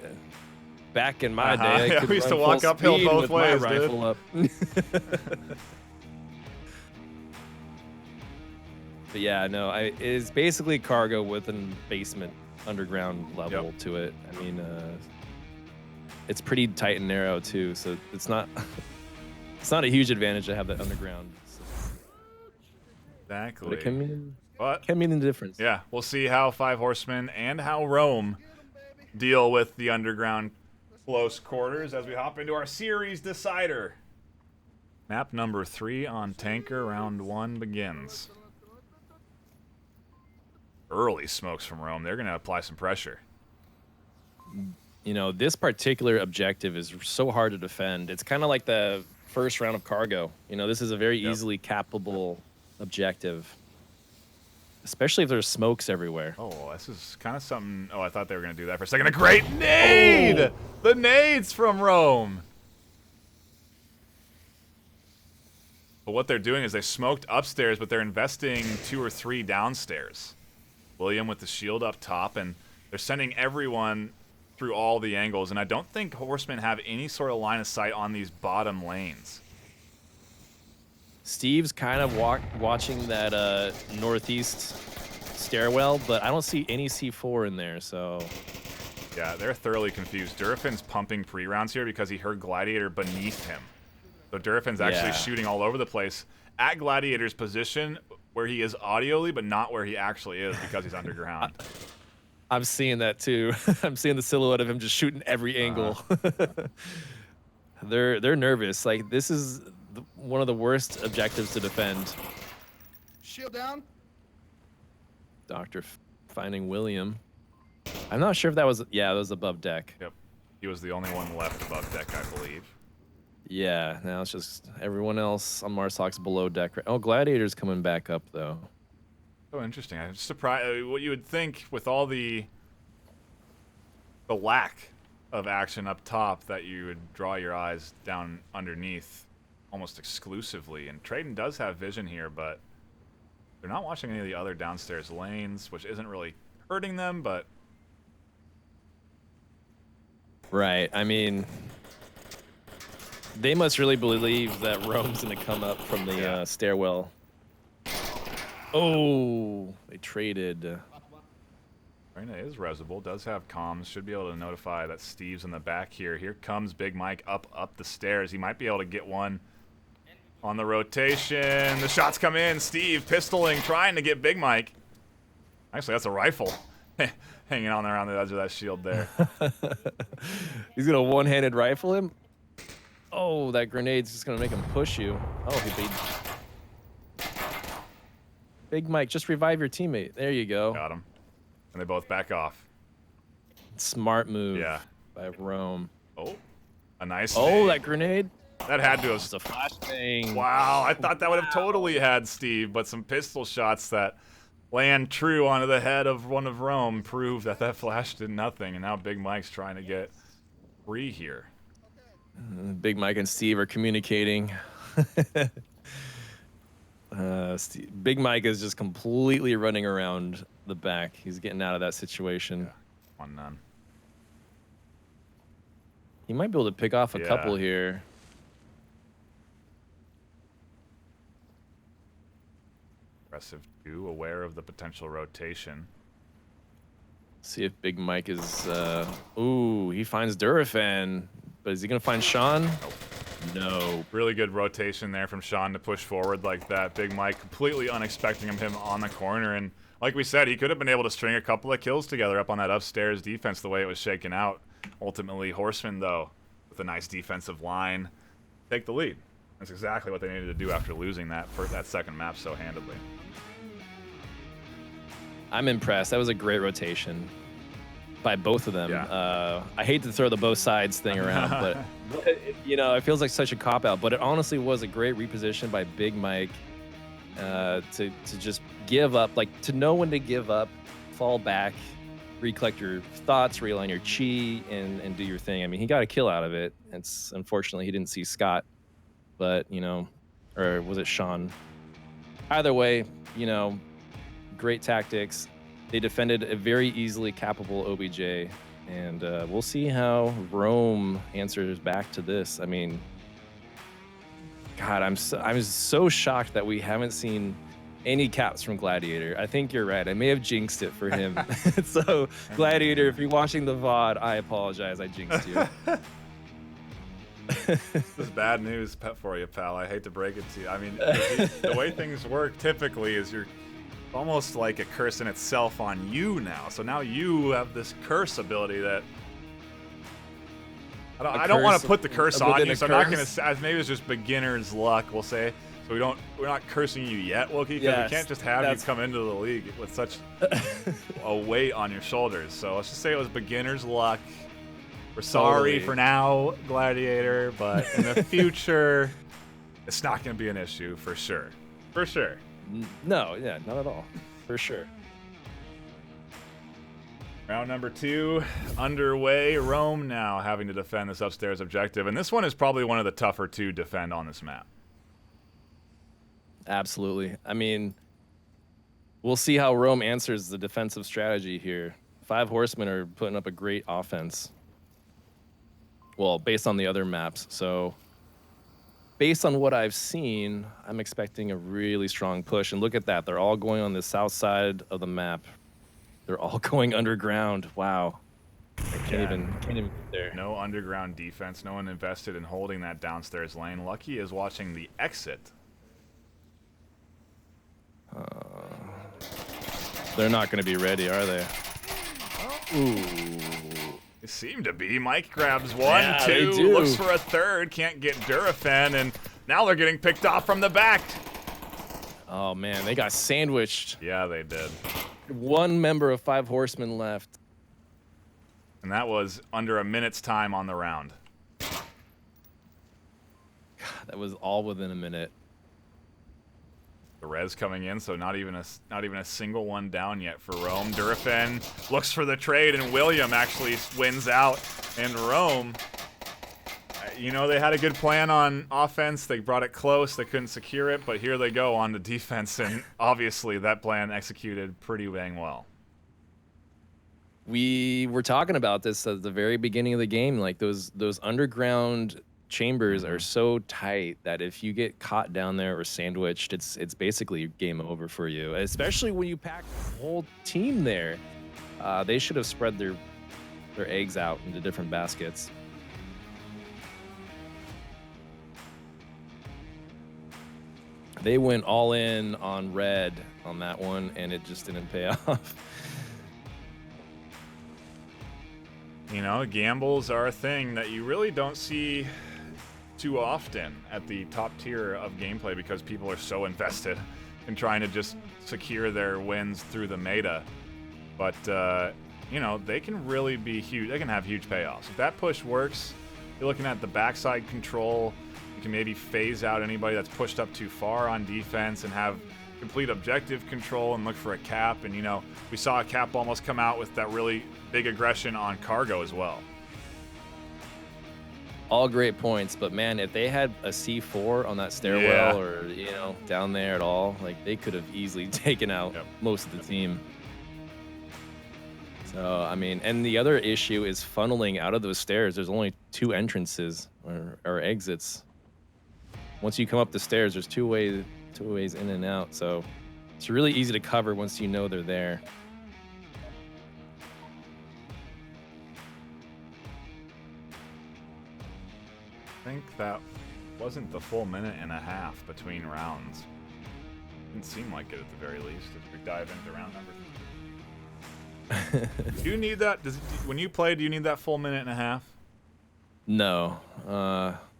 back in my day, I could we used to run walk full uphill speed both with ways, my dude. rifle up. But yeah, no, it is basically Cargo with a basement underground level to it. I mean, it's pretty tight and narrow too, so it's not a huge advantage to have that underground. So. Exactly. But it can mean the difference. Yeah, we'll see how 5 Horsemen and how Rome deal with the underground close quarters as we hop into our series decider. Map number 3 on Tanker, round 1 begins. Early smokes from Rome. They're going to apply some pressure. You know, this particular objective is so hard to defend. It's kind of like the first round of Cargo. You know, this is a very easily cappable objective, especially if there's smokes everywhere. Oh, this is kind of something. Oh, I thought they were going to do that for a second. A great nade! Oh. The nades from Rome. But what they're doing is they smoked upstairs, but they're investing 2 or 3 downstairs. William with the shield up top, and they're sending everyone through all the angles. And I don't think Horsemen have any sort of line of sight on these bottom lanes. Steve's kind of watching that northeast stairwell, but I don't see any C4 in there, so... Yeah, they're thoroughly confused. Durafin's pumping pre-rounds here because he heard Gladiator beneath him. So Durafin's actually shooting all over the place at Gladiator's position where he is audially, but not where he actually is because he's underground. I'm seeing that too. I'm seeing the silhouette of him just shooting every angle. They're nervous. Like, this is one of the worst objectives to defend. Shield down. Doctor finding William. I'm not sure if that was... Yeah, that was above deck. Yep. He was the only one left above deck, I believe. Yeah, now it's just everyone else on Marsock's below deck. Oh, Gladiator's coming back up, though. So interesting. I'm surprised. What you would think with all the lack of action up top that you would draw your eyes down underneath almost exclusively. And Traden does have vision here, but they're not watching any of the other downstairs lanes, which isn't really hurting them, but... Right. I mean... They must really believe that Rome's going to come up from the stairwell. Oh, they traded. Arena is resable, does have comms, should be able to notify that Steve's in the back here. Here comes Big Mike up the stairs. He might be able to get one on the rotation. The shots come in. Steve pistoling, trying to get Big Mike. Actually, that's a rifle hanging on around the edge of that shield there. He's going to one-handed rifle him. Oh, that grenade's just gonna make him push you. Oh, he beat. Big Mike, just revive your teammate. There you go. Got him. And they both back off. Smart move. Yeah. By Rome. Oh, a nice. Oh, thing. that grenade. That had to have. It's a flash thing. Wow, I thought that would have totally had Steve, but some pistol shots that land true onto the head of one of Rome prove that flash did nothing. And now Big Mike's trying to get free here. Big Mike and Steve are communicating. Big Mike is just completely running around the back. He's getting out of that situation. Yeah. 1-0. He might be able to pick off a couple here. Aggressive 2, aware of the potential rotation. See if Big Mike is... Ooh, he finds Durafan. But is he going to find Sean? Nope. No. Really good rotation there from Sean to push forward like that. Big Mike completely unexpecting him on the corner. And like we said, he could have been able to string a couple of kills together up on that upstairs defense the way it was shaken out. Ultimately, Horsemen, though, with with a nice defensive line, take the lead. That's exactly what they needed to do after losing that second map so handedly. I'm impressed. That was a great rotation by both of them. Yeah. I hate to throw the both sides thing around, but you know, it feels like such a cop out. But it honestly was a great reposition by Big Mike to just give up, like to know when to give up, fall back, recollect your thoughts, realign your chi, and do your thing. I mean, he got a kill out of it. It's unfortunately he didn't see Scott, but you know, or was it Sean? Either way, you know, great tactics. They defended a very easily cappable OBJ, and we'll see how Rome answers back to this. I mean, God, I'm so shocked that we haven't seen any caps from Gladiator. I think you're right. I may have jinxed it for him. So, Gladiator, if you're watching the VOD, I apologize. I jinxed you. This is bad news for you, pal. I hate to break it to you. I mean, the way things work typically is you're almost like a curse in itself on you now. So now you have this curse ability that I don't want to put the curse on you. So I'm not going to. Maybe it's just beginner's luck, we'll say. So we're not cursing you yet, Wookie, because we can't just have you come into the league with such a weight on your shoulders. So let's just say it was beginner's luck. We're sorry for now, Gladiator, but in the future, it's not going to be an issue for sure. For sure. No, yeah, not at all. For sure. Round number 2 underway. Rome now having to defend this upstairs objective. And this one is probably one of the tougher to defend on this map. Absolutely. I mean, we'll see how Rome answers the defensive strategy here. 5 Horsemen are putting up a great offense. Well, based on the other maps. So based on what I've seen, I'm expecting a really strong push. And look at that. They're all going on the south side of the map. They're all going underground. Wow. I can't even get there. No underground defense. No one invested in holding that downstairs lane. Lucky is watching the exit. They're not going to be ready, are they? Ooh. They seem to be. Mike grabs one, two, looks for a third, can't get Durafen, and now they're getting picked off from the back. Oh, man, they got sandwiched. Yeah, they did. One member of 5 Horsemen left. And that was under a minute's time on the round. God, that was all within a minute. The res coming in, so not even a single one down yet for Rome. Durafen looks for the trade, and William actually wins out. And Rome, you know, they had a good plan on offense. They brought it close. They couldn't secure it, but here they go on the defense, and obviously that plan executed pretty dang well. We were talking about this at the very beginning of the game. Like those underground chambers are so tight that if you get caught down there or sandwiched, it's basically game over for you. Especially when you pack the whole team there. They should have spread their eggs out into different baskets. They went all in on red on that one, and it just didn't pay off. You know, gambles are a thing that you really don't see too often at the top tier of gameplay because people are so invested in trying to just secure their wins through the meta. But, you know, they can really be huge. They can have huge payoffs. If that push works, you're looking at the backside control. You can maybe phase out anybody that's pushed up too far on defense and have complete objective control and look for a cap. And, you know, we saw a cap almost come out with that really big aggression on cargo as well. All great points, but man, if they had a C4 on that stairwell or, you know, down there at all, like they could have easily taken out most of the team. So, I mean, and the other issue is funneling out of those stairs. There's only 2 entrances or exits. Once you come up the stairs, there's two ways in and out. So it's really easy to cover once you know they're there. I think that wasn't the full minute and a half between rounds. Didn't seem like it at the very least as we dive into round number 3. Do you need that? When you play, do you need that full minute and a half? No.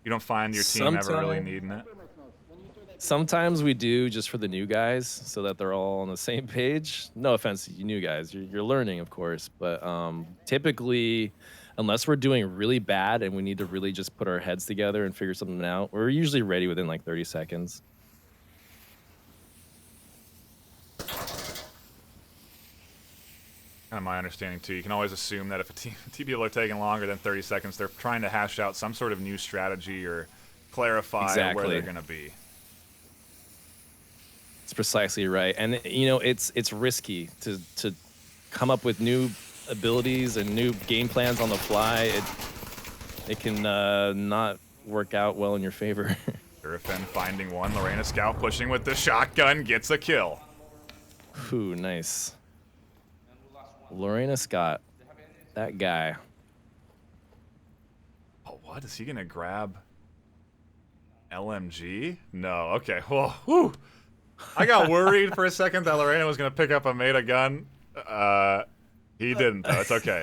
You don't find your team ever really needing it? Sometimes we do, just for the new guys, so that they're all on the same page. No offense to you new guys, you're learning, of course, but typically, unless we're doing really bad and we need to really just put our heads together and figure something out, we're usually ready within like 30 seconds. Kind of my understanding too. You can always assume that if two people are taking longer than 30 seconds, they're trying to hash out some sort of new strategy or clarify where they're going to be. It's precisely right, and you know it's risky to come up with new abilities and new game plans on the fly. It can not work out well in your favor. Griffin finding one. Lorena Scout pushing with the shotgun, gets a kill. Ooh, nice. Lorena Scott, that guy. Oh, what is he gonna grab? LMG? No. Okay. Well, whew. I got worried for a second that Lorena was going to pick up a meta gun. He didn't, though. It's okay.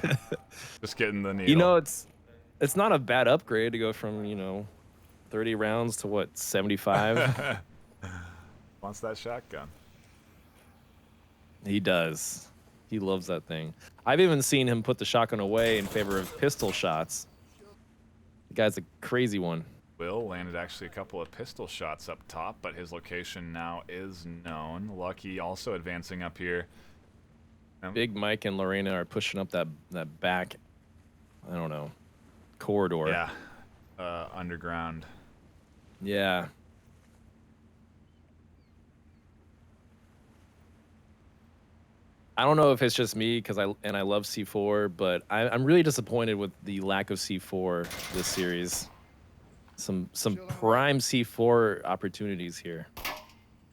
Just getting the needle. You know, it's not a bad upgrade to go from, 30 rounds to, what, 75? Wants that shotgun. He does. He loves that thing. I've even seen him put the shotgun away in favor of pistol shots. The guy's a crazy one. Will landed actually a couple of pistol shots up top, but his location now is known. Lucky also advancing up here. Big Mike and Lorena are pushing up that back, I don't know, corridor. Yeah, underground. Yeah. I don't know if it's just me because I love C4, but I'm really disappointed with the lack of C4 this series. Some prime C4 opportunities here.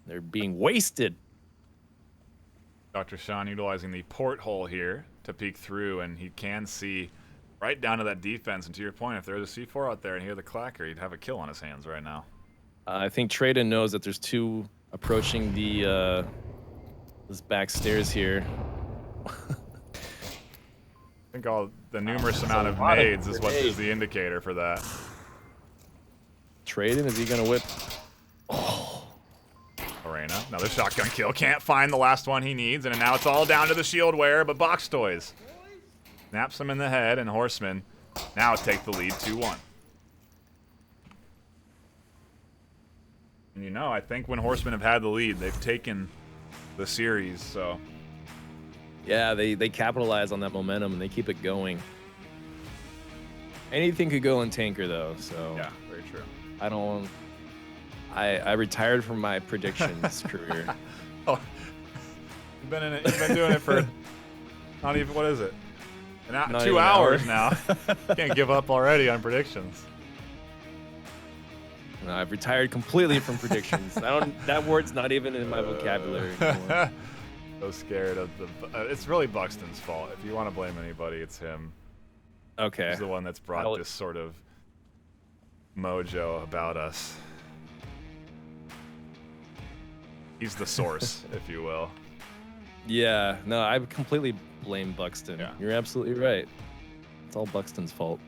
They're being wasted. Dr. Sean utilizing the porthole here to peek through, and he can see right down to that defense. And to your point, if there was a C4 out there and hear the clacker, he'd have a kill on his hands right now. I think Traden knows that there's two approaching the this back stairs here. I think all the numerous amount of nades is what is the indicator for that. Traden, is he gonna whip? Oh. Lorena, another shotgun kill. Can't find the last one he needs, and now it's all down to the shield wearer, but Box Toys snaps him in the head, and Horsemen now take the lead 2-1. And I think when Horsemen have had the lead, they've taken the series, so. Yeah, they capitalize on that momentum, and they keep it going. Anything could go in Tanker, though, so. Yeah, very true. I retired from my predictions career. Oh, you've been doing it for not even, what is it? 2 hours now. Can't give up already on predictions. No, I've retired completely from predictions. That word's not even in my vocabulary anymore. So scared of it's really Buxton's fault. If you want to blame anybody, it's him. Okay. He's the one that's brought this sort of mojo about us. He's the source, if you will. Yeah, no, I completely blame Buxton. Yeah. You're absolutely right. It's all Buxton's fault.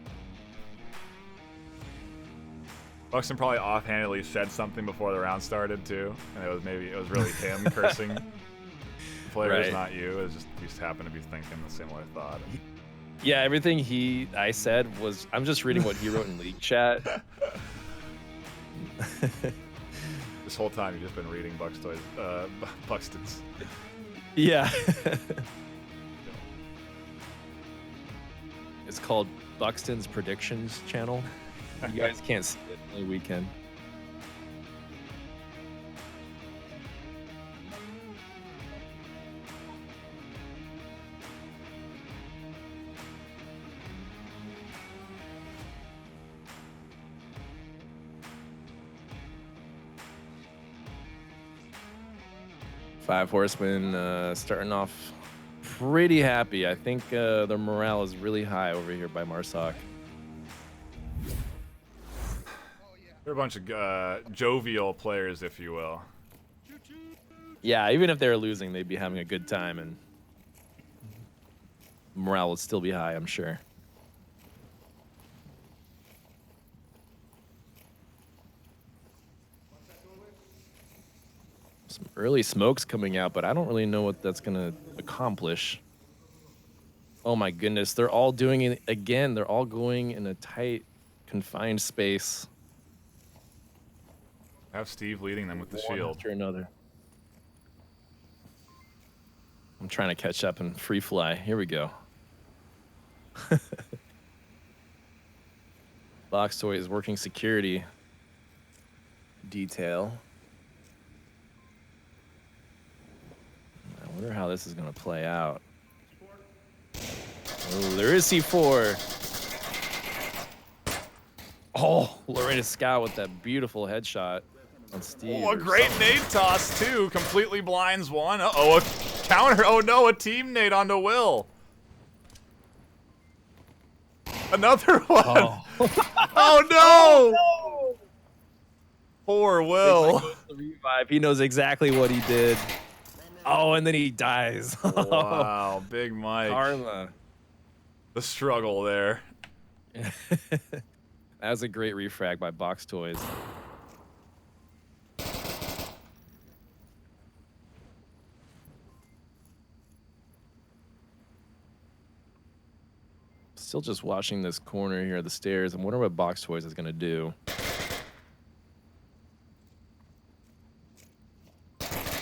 Buxton probably offhandedly said something before the round started too, and it was really him cursing. The player's not you. It was just you just happened to be thinking the similar thought. Yeah, everything I said was, I'm just reading what he wrote in League Chat. This whole time you've just been reading Buxton's. Yeah. It's called Buxton's Predictions channel. You guys can't see it, only we can. Five Horsemen starting off pretty happy. I think their morale is really high over here by Marsoc. They're a bunch of jovial players, if you will. Yeah, even if they're losing, they'd be having a good time, and morale would still be high, I'm sure. Some early smokes coming out, but I don't really know what that's going to accomplish. Oh my goodness, they're all doing it again. They're all going in a tight, confined space. Have Steve leading them with the One shield. after another. I'm trying to catch up and free fly. Here we go. Box Toy is working security detail. I wonder how this is going to play out. Oh, there is C4. Oh, Lorena Scott with that beautiful headshot on Steve. Oh, a great nade toss, too. Completely blinds one. Uh-oh, a counter. Oh, no, a team nade onto Will. Another one. Oh, oh no. No! Poor Will. Revive. He knows exactly what he did. Oh, and then he dies. Wow, Big Mike. Karma. The struggle there. That was a great refrag by Box Toys. Still just watching this corner here, the stairs. I'm wondering what Box Toys is going to do.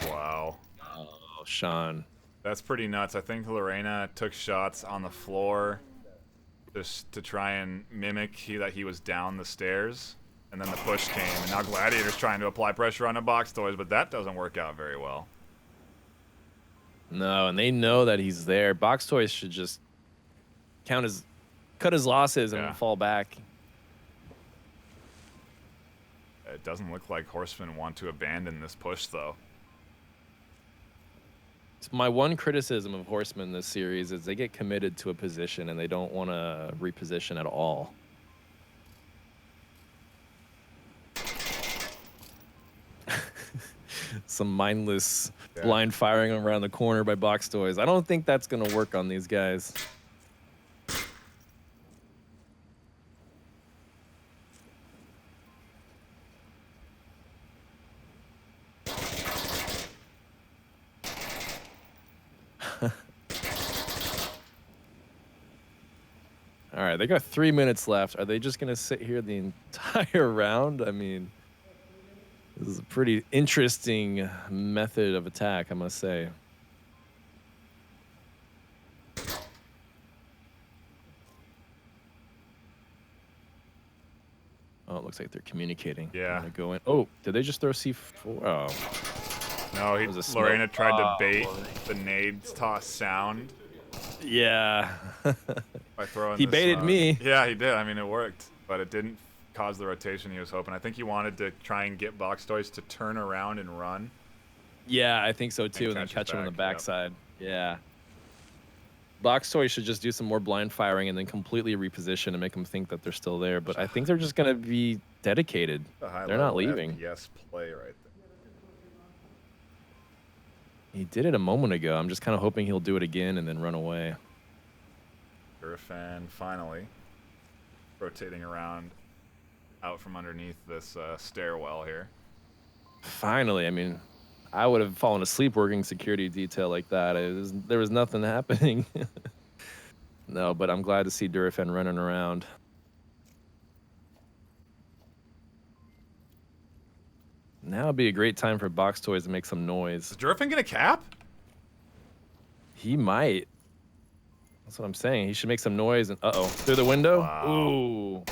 Wow. Oh, Sean. That's pretty nuts. I think Lorena took shots on the floor just to try and mimic that he was down the stairs. And then the push came. And now Gladiator's trying to apply pressure on the Box Toys, but that doesn't work out very well. No, and they know that he's there. Box Toys should just cut his losses and fall back. It doesn't look like Horsemen want to abandon this push, though. It's my one criticism of Horsemen this series is they get committed to a position and they don't want to reposition at all. Some mindless blind firing around the corner by Box Toys. I don't think that's going to work on these guys. All right, they got 3 minutes left. Are they just going to sit here the entire round? I mean, this is a pretty interesting method of attack, I must say. Oh, it looks like they're communicating. Yeah. I'm gonna go in. Oh, did they just throw C4? Oh. No, Lorena tried to bait the nade toss sound. Yeah. By throwing he this, baited me. Yeah, he did. I mean, it worked, but it didn't cause the rotation he was hoping. I think he wanted to try and get Box Toys to turn around and run. Yeah, I think so too, and then catch him on the backside. Yep. Yeah. Box Toys should just do some more blind firing and then completely reposition and make them think that they're still there. But I think they're just going to be dedicated. They're not leaving. Yes, play right there. He did it a moment ago. I'm just kind of hoping he'll do it again and then run away. Durafan finally rotating around out from underneath this stairwell here. Finally, I mean, I would have fallen asleep working security detail like that. There was nothing happening. No, but I'm glad to see Durafan running around. Now would be a great time for Box Toys to make some noise. Is Durafan gonna cap? He might. That's what I'm saying. He should make some noise and through the window. Wow. Ooh.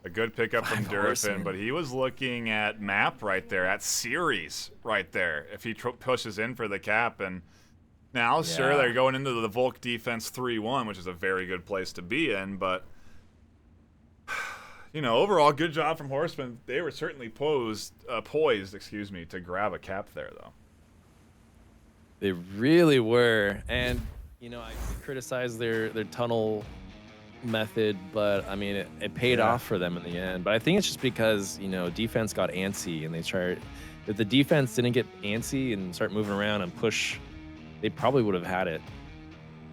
A good pickup from Durafan, but he was looking at map right there, at series right there. If he pushes in for the cap, and now sure they're going into the Volk defense 3-1, which is a very good place to be in, but you know, overall good job from Horsemen. They were certainly poised, to grab a cap there though. They really were, and you know, I criticized their tunnel method, but I mean it paid off for them in the end. But I think it's just because, you know, defense got antsy and they tried. If the defense didn't get antsy and start moving around and push, they probably would have had it.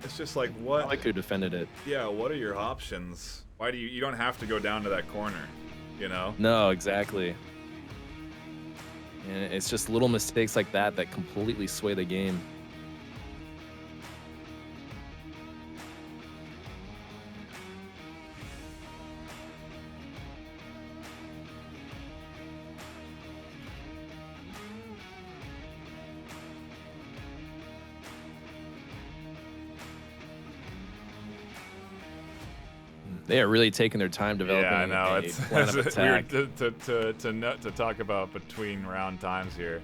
It's just like, what? I could have defended it. Yeah, what are your options? Why do you don't have to go down to that corner, you know? No, exactly. And it's just little mistakes like that that completely sway the game. They are really taking their time developing. Yeah, I know. a plan of attack. Weird to talk about between round times here.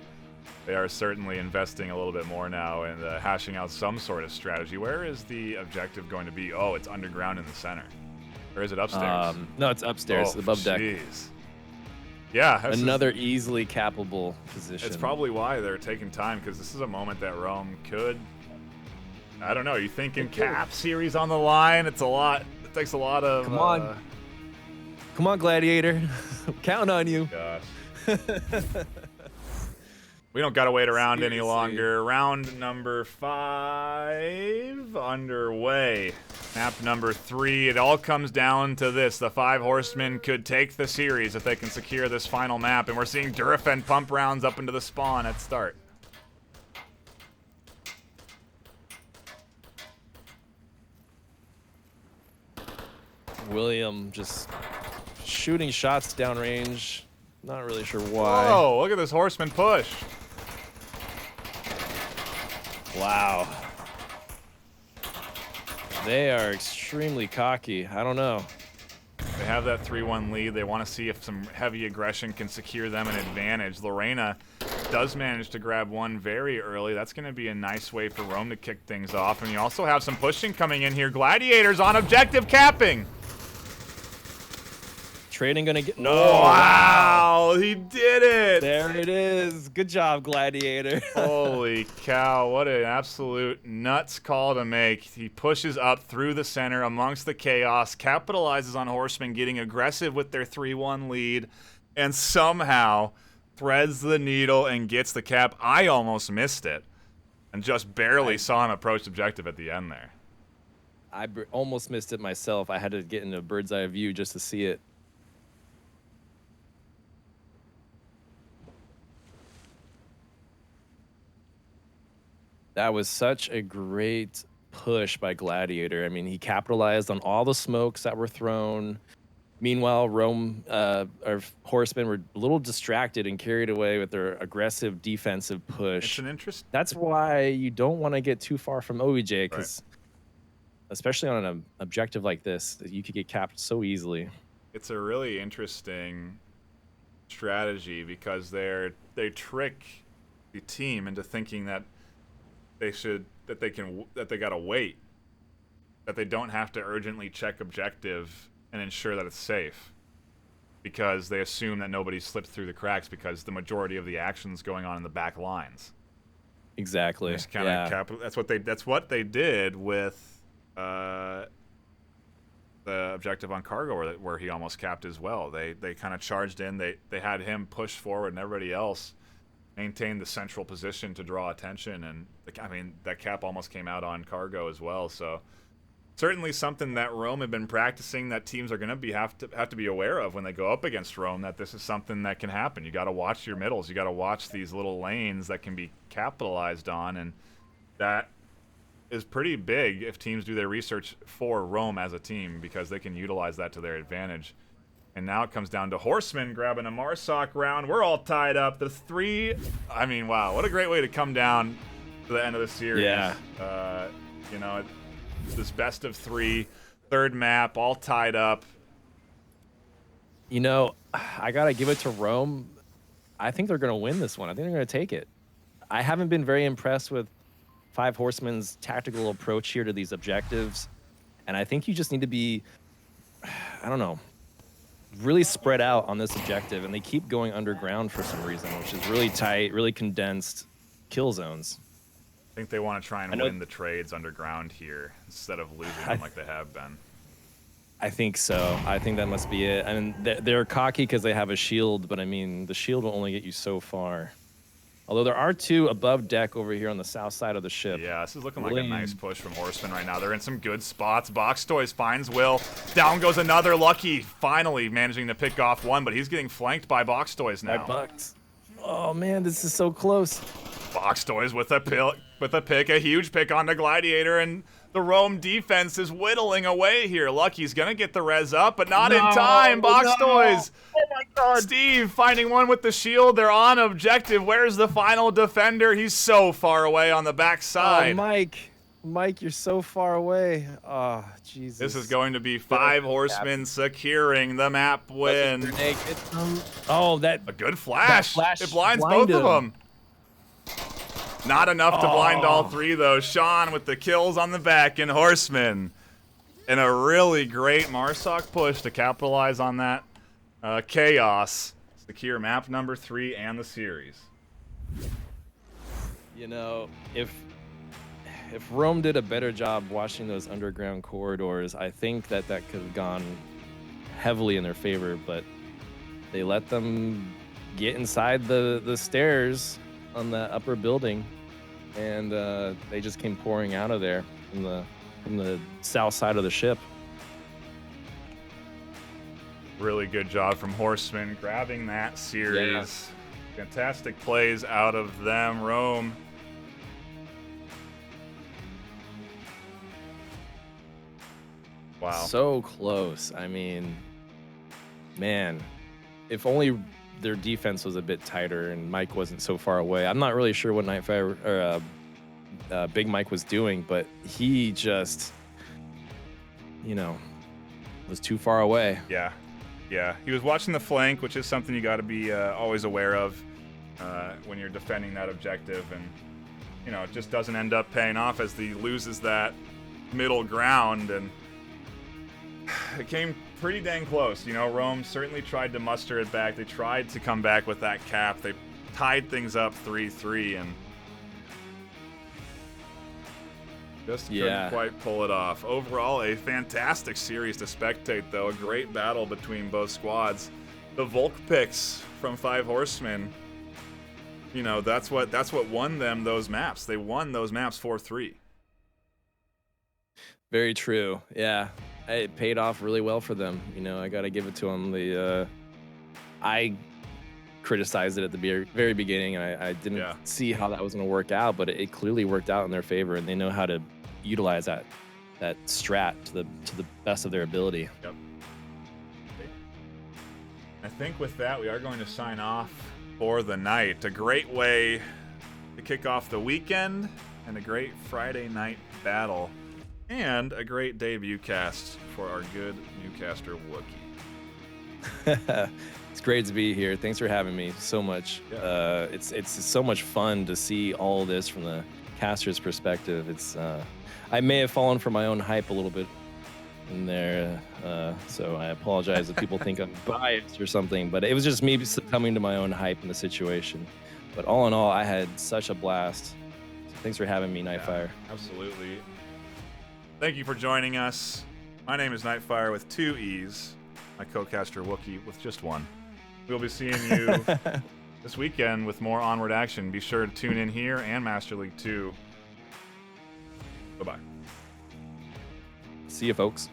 They are certainly investing a little bit more now and hashing out some sort of strategy. Where is the objective going to be? Oh, it's underground in the center. Or is it upstairs? No, it's upstairs, above deck. Yeah. Another easily cappable position. It's probably why they're taking time, because this is a moment that Rome could... I don't know. You thinking cap series on the line? It's a lot. It takes a lot of... Come on. Come on, Gladiator. Count on you. Gosh. We don't gotta wait around any longer. Round number 5 underway. Map number 3. It all comes down to this. The 5 Horsemen could take the series if they can secure this final map, and we're seeing Durafen pump rounds up into the spawn at start. William just shooting shots downrange. Not really sure why. Whoa, look at this Horseman push. Wow. They are extremely cocky. I don't know. They have that 3-1 lead. They want to see if some heavy aggression can secure them an advantage. Lorena does manage to grab one very early. That's going to be a nice way for Rome to kick things off. And you also have some pushing coming in here. Gladiators on objective capping. Trading gonna get... No! Wow, he did it! There it is. Good job, Gladiator. Holy cow, what an absolute nuts call to make. He pushes up through the center amongst the chaos, capitalizes on Horsemen getting aggressive with their 3-1 lead, and somehow threads the needle and gets the cap. I almost missed it and just barely saw him approach objective at the end there. I almost missed it myself. I had to get into a bird's eye view just to see it. That was such a great push by Gladiator. I mean, he capitalized on all the smokes that were thrown. Meanwhile, Rome, or Horsemen were a little distracted and carried away with their aggressive defensive push. It's an interest. That's why you don't want to get too far from OEJ, because especially on an objective like this, you could get capped so easily. It's a really interesting strategy because they trick the team into thinking that they gotta wait, that they don't have to urgently check objective and ensure that it's safe, because they assume that nobody slipped through the cracks because the majority of the action's going on in the back lines. Exactly. That's what they did with the objective on Cargo, where he almost capped as well. They kind of charged in. They had him push forward, and everybody else maintained the central position to draw attention. And I mean, that cap almost came out on Cargo as well. So certainly something that Rome had been practicing, that teams are going to have to be aware of when they go up against Rome, that this is something that can happen. You got to watch your middles. You got to watch these little lanes that can be capitalized on, and that is pretty big if teams do their research for Rome as a team, because they can utilize that to their advantage. And now it comes down to Horsemen grabbing a Marsoc round. We're all tied up. The 3, I mean, wow, what a great way to come down to the end of the series. Yeah. You know, this best of 3, third map, all tied up. You know, I got to give it to Rome. I think they're going to win this one. I think they're going to take it. I haven't been very impressed with 5 Horsemen's tactical approach here to these objectives. And I think you just need to be, I don't know, really spread out on this objective. And they keep going underground for some reason, which is really tight, really condensed kill zones. I think they want to try and win the trades underground here instead of losing them like they have been. I think so. I think that must be it. I mean, they're cocky because they have a shield, but I mean, the shield will only get you so far. Although there are 2 above deck over here on the south side of the ship. Yeah, this is looking like a nice push from Horsemen right now. They're in some good spots. Box Toys finds Will. Down goes another. Lucky finally managing to pick off one, but he's getting flanked by Box Toys now. Bucks. Oh man, this is so close. Box Toys with a pick, a huge pick on the Gladiator, and the Rome defense is whittling away here. Lucky's gonna get the res up, but not in time. Box Toys. Oh my God. Steve finding one with the shield. They're on objective. Where's the final defender? He's so far away on the backside. Oh, Mike, you're so far away. Oh, Jesus. This is going to be 5 Horsemen securing the map win. Oh, a good flash. It blinds both of them. Not enough to blind all 3, though. Sean with the kills on the back in Horsemen. And a really great Marsoc push to capitalize on that chaos. Secure map number 3 and the series. You know, if Rome did a better job watching those underground corridors, I think that could have gone heavily in their favor, but they let them get inside the stairs on the upper building, and they just came pouring out of there from the south side of the ship. Really good job from Horsemen grabbing that series. Yeah. Fantastic plays out of them. Rome. Wow. So close. I mean, man, if only their defense was a bit tighter and Mike wasn't so far away. I'm not really sure what NightFiree or Big Mike was doing, but he just, was too far away. Yeah. He was watching the flank, which is something you got to be always aware of when you're defending that objective, and it just doesn't end up paying off as he loses that middle ground, and it came pretty dang close. Rome certainly tried to muster it back. They tried to come back with that cap. They tied things up 3-3 and just couldn't quite pull it off. Overall, a fantastic series to spectate, though. A great battle between both squads. The Volk picks from 5 Horsemen, that's what won them those maps. They won those maps 4-3. Very true. Yeah. It paid off really well for them. I got to give it to them. I criticized it at the very beginning, and I didn't see how that was going to work out, but it clearly worked out in their favor, and they know how to utilize that strat to the best of their ability. Yep. I think with that, we are going to sign off for the night. A great way to kick off the weekend, and a great Friday night battle. And a great debut cast for our good newcaster Wookie. It's great to be here. Thanks for having me so much. Yeah. It's so much fun to see all this from the caster's perspective. I may have fallen for my own hype a little bit in there, so I apologize if people think I'm biased or something, but it was just me succumbing to my own hype in the situation. But all in all, I had such a blast. So thanks for having me, NightFiree. Yeah, absolutely. Thank you for joining us. My name is NightFiree with 2 E's. My co-caster Wookie with just 1. We'll be seeing you this weekend with more Onward action. Be sure to tune in here and Master League 2. Bye-bye. See you, folks.